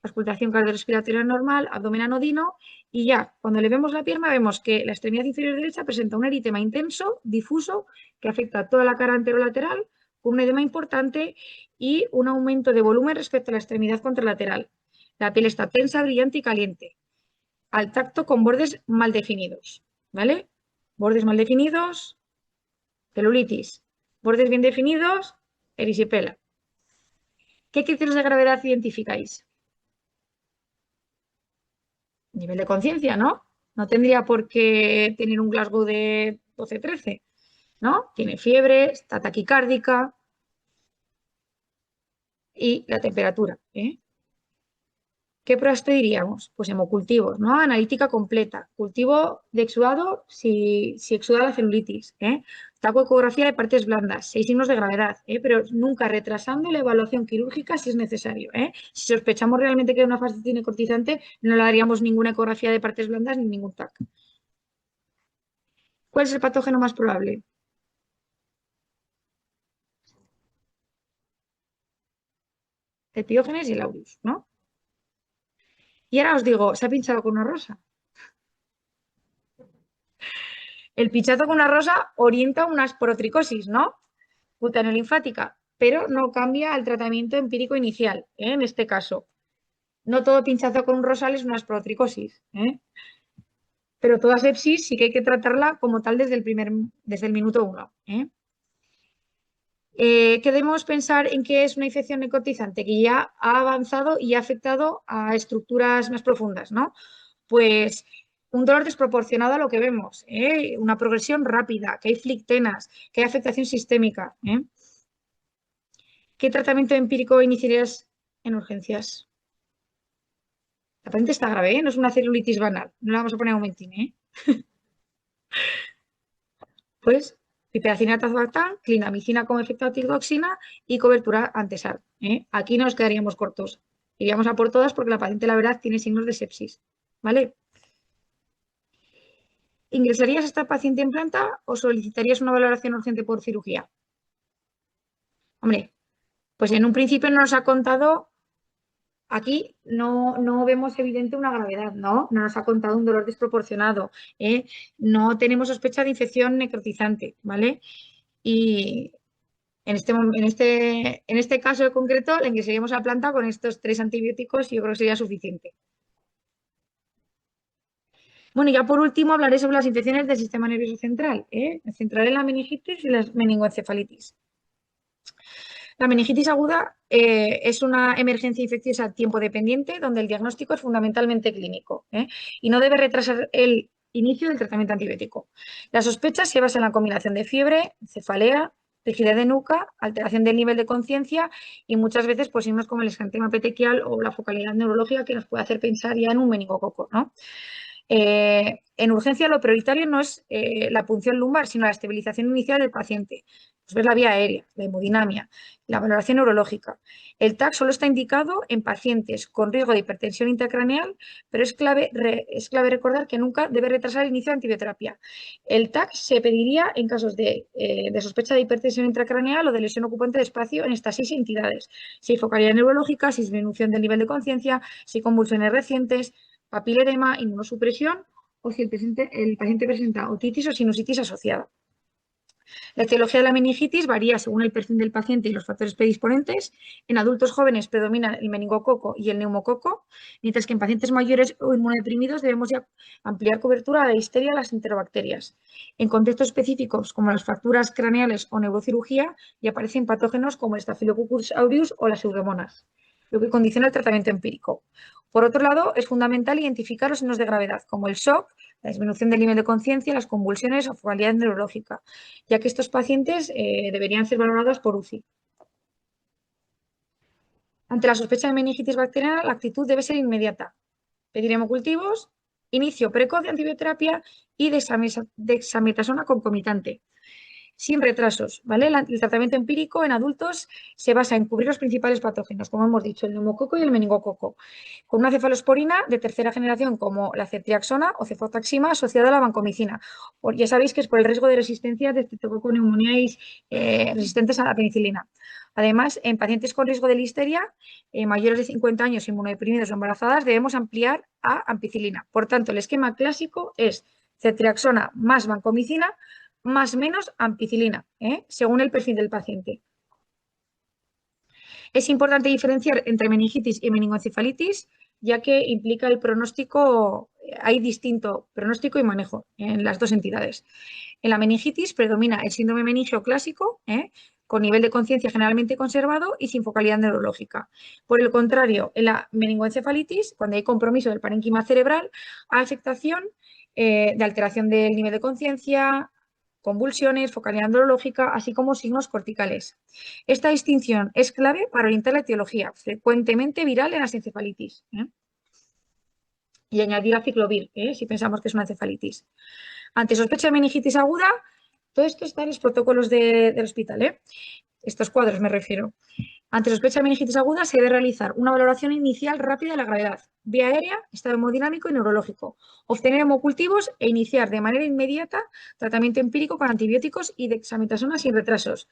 auscultación cardiorrespiratoria normal, abdomen anodino y ya cuando le vemos la pierna vemos que la extremidad inferior derecha presenta un eritema intenso, difuso, que afecta a toda la cara anterolateral, con un edema importante y un aumento de volumen respecto a la extremidad contralateral. La piel está tensa, brillante y caliente, al tacto con bordes mal definidos, ¿vale? Bordes mal definidos, celulitis. Bordes bien definidos, erisipela. ¿Qué criterios de gravedad identificáis? Nivel de conciencia, ¿no? No tendría por qué tener un Glasgow de 12-13, ¿no? Tiene fiebre, está taquicárdica y la temperatura, ¿eh? ¿Qué pruebas pediríamos? Pues hemocultivos, ¿no? Analítica completa. Cultivo de exudado si exuda la celulitis, ¿eh? Taco-ecografía de partes blandas, 6 signos de gravedad, ¿eh? Pero nunca retrasando la evaluación quirúrgica si es necesario, ¿eh? Si sospechamos realmente que hay una fascitis necrotizante, no le daríamos ninguna ecografía de partes blandas ni ningún TAC. ¿Cuál es el patógeno más probable? El Piógenes y el aureus, ¿no? Y ahora os digo, ¿se ha pinchado con una rosa? El pinchazo con una rosa orienta una esporotricosis, ¿no? Cutáneo-linfática, pero no cambia el tratamiento empírico inicial, ¿eh? En este caso. No todo pinchazo con un rosal es una esporotricosis, ¿eh? Pero toda sepsis sí que hay que tratarla como tal desde el minuto uno, ¿eh? ¿Qué debemos pensar en qué es una infección necrotizante? Que ya ha avanzado y ha afectado a estructuras más profundas, ¿no? Pues un dolor desproporcionado a lo que vemos, ¿eh? Una progresión rápida, que hay flictenas, que hay afectación sistémica, ¿eh? ¿Qué tratamiento empírico iniciarías en urgencias? La paciente está grave, ¿eh? No es una celulitis banal. No la vamos a poner a aumentín, ¿eh? Pues piperacina tazobactam, clindamicina como efecto antidoxina y cobertura antesal, ¿eh? Aquí no nos quedaríamos cortos. Iríamos a por todas porque la paciente, la verdad, tiene signos de sepsis, ¿vale? ¿Ingresarías a esta paciente en planta o solicitarías una valoración urgente por cirugía? Hombre, pues en un principio no nos ha contado. Aquí no vemos evidente una gravedad, ¿no? No nos ha contado un dolor desproporcionado, ¿eh? No tenemos sospecha de infección necrotizante, ¿vale? Y en este caso en concreto, la ingresaríamos a planta con estos 3 antibióticos y yo creo que sería suficiente. Bueno, y ya por último hablaré sobre las infecciones del sistema nervioso central, ¿eh? Me centraré en la meningitis y la meningoencefalitis. La meningitis aguda es una emergencia infecciosa tiempo dependiente donde el diagnóstico es fundamentalmente clínico, ¿eh? Y no debe retrasar el inicio del tratamiento antibiótico. La sospecha se basa en la combinación de fiebre, cefalea, rigidez de nuca, alteración del nivel de conciencia y muchas veces pues, signos como el escantema petequial o la focalidad neurológica que nos puede hacer pensar ya en un meningococo, ¿no? En urgencia lo prioritario no es la punción lumbar, sino la estabilización inicial del paciente. Pues ver la vía aérea, la hemodinamia, la valoración neurológica. El TAC solo está indicado en pacientes con riesgo de hipertensión intracraneal, pero es clave recordar que nunca debe retrasar el inicio de antibioterapia. El TAC se pediría en casos de sospecha de hipertensión intracraneal o de lesión ocupante de espacio en estas 6 entidades. Si hay focalidad neurológica, si hay disminución del nivel de conciencia, si hay convulsiones recientes, papiledema, inmunosupresión o si el paciente presenta otitis o sinusitis asociada. La etiología de la meningitis varía según el perfil del paciente y los factores predisponentes. En adultos jóvenes predominan el meningococo y el neumococo, mientras que en pacientes mayores o inmunodeprimidos debemos ya ampliar cobertura a la histeria y las enterobacterias. En contextos específicos como las fracturas craneales o neurocirugía, ya aparecen patógenos como el Staphylococcus aureus o las pseudomonas, lo que condiciona el tratamiento empírico. Por otro lado, es fundamental identificar los signos de gravedad, como el shock, la disminución del nivel de conciencia, las convulsiones o focalidad neurológica, ya que estos pacientes deberían ser valorados por UCI. Ante la sospecha de meningitis bacteriana, la actitud debe ser inmediata. Pedir hemocultivos, inicio precoz de antibioterapia y dexametasona concomitante, sin retrasos, ¿vale? El tratamiento empírico en adultos se basa en cubrir los principales patógenos, como hemos dicho, el neumococo y el meningococo, con una cefalosporina de tercera generación como la ceftriaxona o cefotaxima asociada a la vancomicina. Ya sabéis que es por el riesgo de resistencia de Streptococcus pneumoniae resistentes a la penicilina. Además, en pacientes con riesgo de listeria, mayores de 50 años, inmunodeprimidos o embarazadas, debemos ampliar a ampicilina. Por tanto, el esquema clásico es ceftriaxona más vancomicina más menos ampicilina, según el perfil del paciente. Es importante diferenciar entre meningitis y meningoencefalitis, ya que implica el pronóstico hay distinto pronóstico y manejo en las dos entidades. En la meningitis predomina el síndrome meningio clásico, con nivel de conciencia generalmente conservado y sin focalidad neurológica. Por el contrario, en la meningoencefalitis, cuando hay compromiso del parénquima cerebral, hay afectación de alteración del nivel de conciencia, convulsiones, focalidad neurológica, así como signos corticales. Esta distinción es clave para orientar la etiología, frecuentemente viral en las encefalitis. Y añadir aciclovir, si pensamos que es una encefalitis. Ante sospecha de meningitis aguda, todo esto está en los protocolos del hospital, estos cuadros me refiero. Ante sospecha de meningitis aguda se debe realizar una valoración inicial rápida de la gravedad, vía aérea, estado hemodinámico y neurológico, obtener hemocultivos e iniciar de manera inmediata tratamiento empírico con antibióticos y dexametasona sin retrasos.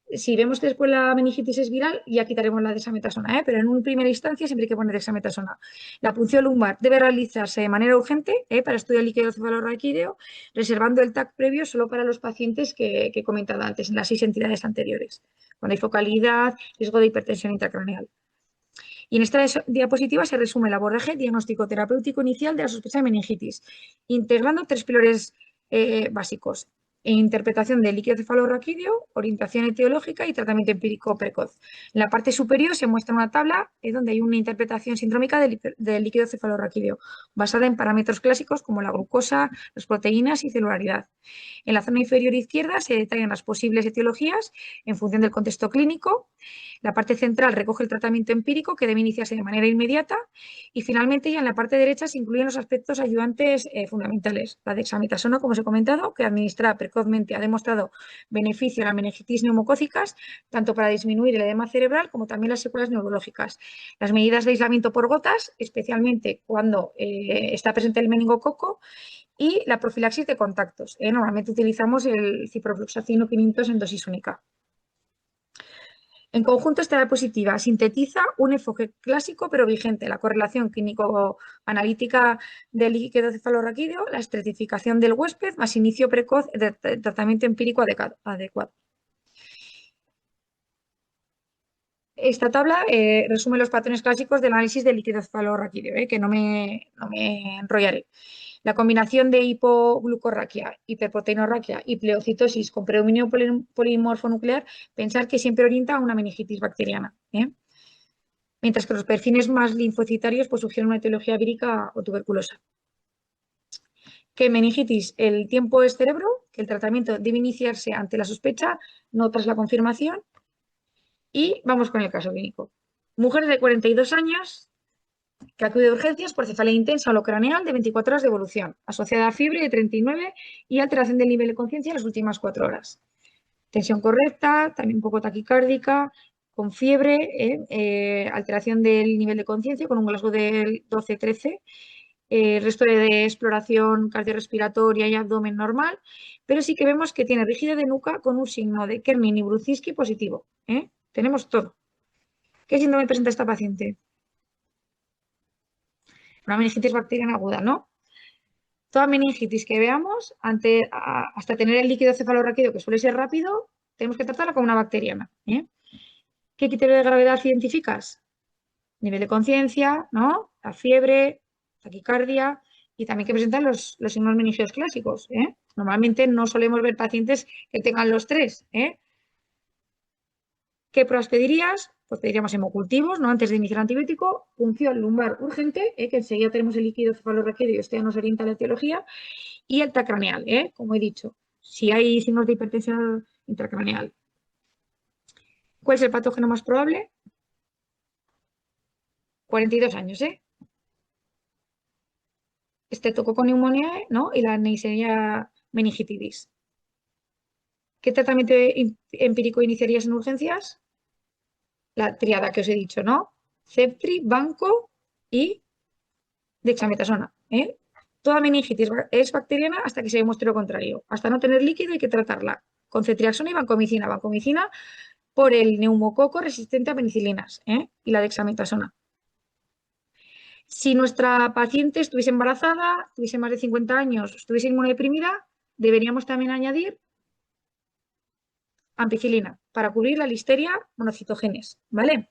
Si vemos que después la meningitis es viral, ya quitaremos la dexametasona, pero en una primera instancia siempre hay que poner dexametasona. La punción lumbar debe realizarse de manera urgente para estudio del líquido cefalorraquídeo, reservando el TAC previo solo para los pacientes que he comentado antes, en las 6 entidades anteriores, cuando hay focalidad, riesgo de hipertensión intracraneal. Y en esta diapositiva se resume el abordaje diagnóstico terapéutico inicial de la sospecha de meningitis, integrando 3 pilares básicos: interpretación del líquido cefalorraquídeo, orientación etiológica y tratamiento empírico precoz. En la parte superior se muestra una tabla donde hay una interpretación sindrómica del líquido cefalorraquídeo, basada en parámetros clásicos como la glucosa, las proteínas y celularidad. En la zona inferior izquierda se detallan las posibles etiologías en función del contexto clínico. La parte central recoge el tratamiento empírico que debe iniciarse de manera inmediata y finalmente ya en la parte derecha se incluyen los aspectos ayudantes fundamentales. La dexametasona, como os he comentado, que administrada precozmente ha demostrado beneficio en las meningitis neumocócicas, tanto para disminuir el edema cerebral como también las secuelas neurológicas. Las medidas de aislamiento por gotas, especialmente cuando está presente el meningococo, y la profilaxis de contactos. Normalmente utilizamos el ciprofloxacino 500 en dosis única. En conjunto, esta diapositiva sintetiza un enfoque clásico pero vigente: la correlación clínico-analítica del líquido cefalorraquídeo, la estratificación del huésped, más inicio precoz de tratamiento empírico adecuado. Esta tabla resume los patrones clásicos del análisis del líquido cefalorraquídeo, que no me enrollaré. La combinación de hipoglucorraquia, hiperproteinorraquia y pleocitosis con predominio polimorfo nuclear, pensar que siempre orienta a una meningitis bacteriana. Mientras que los perfiles más linfocitarios pues, sugieren una etiología vírica o tuberculosa. Que meningitis, el tiempo es cerebro, que el tratamiento debe iniciarse ante la sospecha, no tras la confirmación. Y vamos con el caso clínico. Mujer de 42 años que acude de urgencias por cefalea intensa holocraneal de 24 horas de evolución, asociada a fiebre de 39 y alteración del nivel de conciencia en las últimas 4 horas. Tensión correcta, también un poco taquicárdica, con fiebre, alteración del nivel de conciencia con un Glasgow del 12-13, resto de exploración cardiorrespiratoria y abdomen normal, pero sí que vemos que tiene rigidez de nuca con un signo de Kernin y Brucinski positivo. Tenemos todo. ¿Qué síndrome presenta esta paciente? Una meningitis bacteriana aguda, ¿no? Toda meningitis que veamos, hasta tener el líquido cefalorraquídeo, que suele ser rápido, tenemos que tratarla como una bacteriana. ¿Qué criterio de gravedad identificas? Nivel de conciencia, ¿no? La fiebre, taquicardia y también que presentan los signos meningios clásicos. Normalmente no solemos ver pacientes que tengan los 3. ¿Qué pruebas pedirías? Pues pediríamos hemocultivos, ¿no? Antes de iniciar antibiótico, punción lumbar urgente, que enseguida tenemos el líquido cefalorraquídeo y esto ya nos orienta a la etiología, y el TAC craneal, como he dicho, si hay signos de hipertensión intracraneal. ¿Cuál es el patógeno más probable? 42 años, Estreptococo pneumoniae, ¿no? Y la Neisseria meningitidis. ¿Qué tratamiento empírico iniciarías en urgencias? La triada que os he dicho, ¿no? Ceptri, banco y dexametasona. Toda meningitis es bacteriana hasta que se demuestre lo contrario. Hasta no tener líquido hay que tratarla con cetriaxona y vancomicina. Vancomicina por el neumococo resistente a penicilinas, y la dexametasona. Si nuestra paciente estuviese embarazada, tuviese más de 50 años, estuviese inmunodeprimida, deberíamos también añadir ampicilina para cubrir la listeria monocitogenes, ¿vale?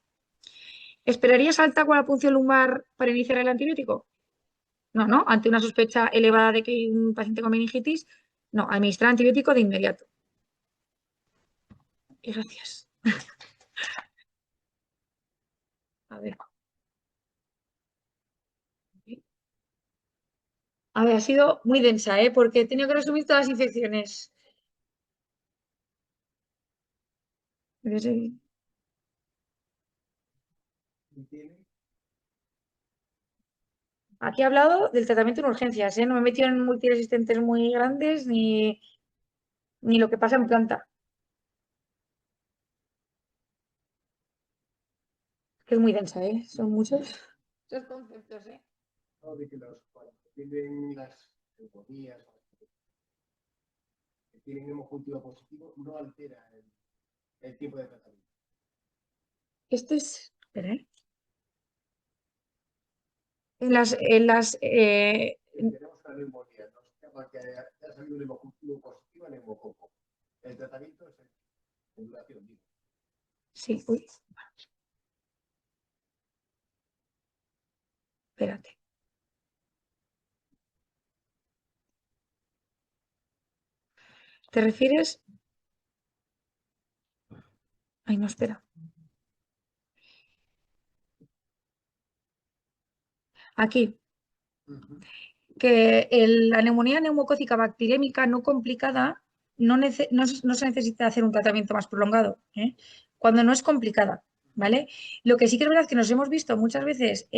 ¿Esperarías alta con la punción lumbar para iniciar el antibiótico? No, no, ante una sospecha elevada de que hay un paciente con meningitis, no, administrar antibiótico de inmediato. Y gracias. A ver. A ver, ha sido muy densa, ¿eh? Porque he tenido que resumir todas las infecciones. Aquí he hablado del tratamiento en urgencias, ¿eh? No me he metido en multiresistentes muy grandes ni lo que pasa en planta, que es muy densa, ¿eh? Son muchos conceptos, ¿eh? No, de que cuando tienen las neumonías que tienen hemocultivo positivo, no altera el tiempo de tratamiento. Esto es. Espera, ¿eh? En las. Si tenemos una neumonía, nos llama que haya salido un hemocultivo positivo en neumococo. El tratamiento es en duración, digo. Sí, uy, espérate. ¿Te refieres? Ay, no, espera. Aquí, que la neumonía neumocócica bacteriémica no complicada no se necesita hacer un tratamiento más prolongado, ¿eh? Cuando no es complicada, ¿vale? Lo que sí que es verdad que nos hemos visto muchas veces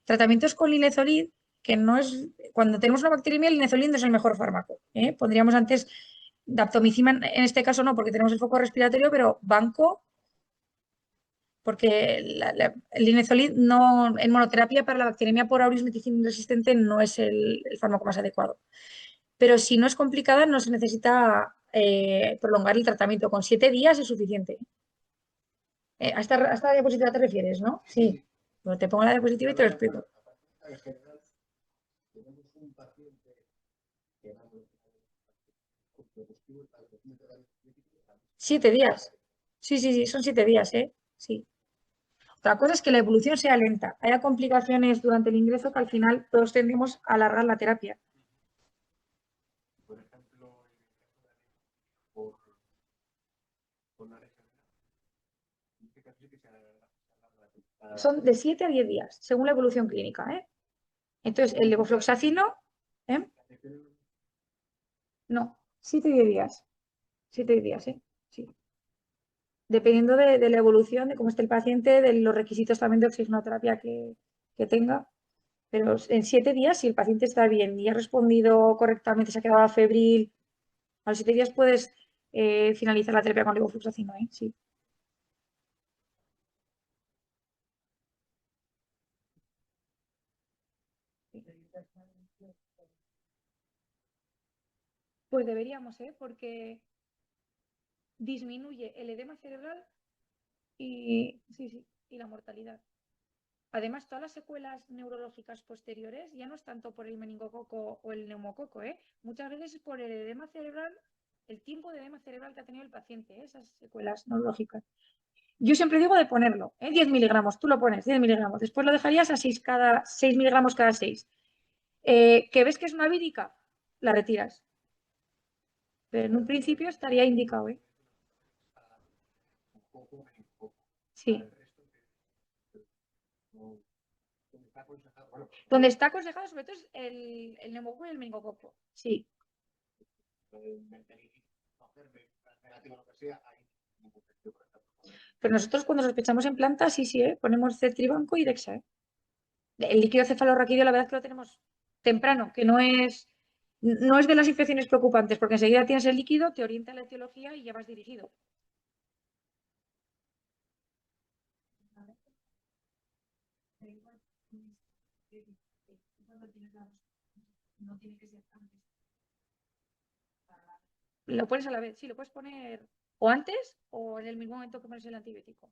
tratamientos con linezolid, que no es, cuando tenemos una bacteriemia, el linezolid no es el mejor fármaco, ¿eh? Pondríamos antes daptomicima, en este caso no, porque tenemos el foco respiratorio, pero banco porque el linezolid no, en monoterapia para la bacteriemia por auris meticilin resistente no es el fármaco más adecuado. Pero si no es complicada, no se necesita prolongar el tratamiento. Con 7 días es suficiente. A esta diapositiva te refieres, ¿no? Sí. Bueno, te pongo la diapositiva y te lo explico. En general, tenemos un paciente que va a 7 días. Sí, sí, sí, son 7 días, ¿eh? Sí. Otra cosa es que la evolución sea lenta. Haya complicaciones durante el ingreso que al final todos tendemos a alargar la terapia. por ejemplo, por, con la leche, en este caso sí que se alarga Son de 7 a 10 días, según la evolución clínica, ¿eh? Entonces, el levofloxacino, ¿eh? No, 7 y 10 días. 7 y 10 días, ¿eh? Sí. Dependiendo de la evolución, de cómo esté el paciente, de los requisitos también de oxigenoterapia que tenga. Pero en 7 días, si el paciente está bien y ha respondido correctamente, se ha quedado febril, a los 7 días puedes finalizar la terapia con levofloxacino, ¿eh? Sí. Pues deberíamos, ¿eh? Porque disminuye el edema cerebral y, sí, sí, y la mortalidad. Además, todas las secuelas neurológicas posteriores ya no es tanto por el meningococo o el neumococo, ¿eh? Muchas veces es por el edema cerebral, el tiempo de edema cerebral que ha tenido el paciente, ¿eh? Esas secuelas neurológicas. Yo siempre digo de ponerlo, 10 miligramos, tú lo pones, 10 miligramos, después lo dejarías a 6 miligramos cada 6. ¿Que ves que es una vírica? La retiras. Pero en un principio estaría indicado, ¿eh? Sí. Donde está aconsejado sobre todo es el neumococo y el meningococo. Sí. Pero nosotros cuando sospechamos en planta, sí, sí, ¿eh? Ponemos ceftribanco y dexa, ¿eh? El líquido cefalorraquídeo, la verdad es que lo tenemos temprano, que no es de las infecciones preocupantes, porque enseguida tienes el líquido, te orienta la etiología y ya vas dirigido. Lo pones a la vez, sí, lo puedes poner o antes o en el mismo momento que pones el antibiótico.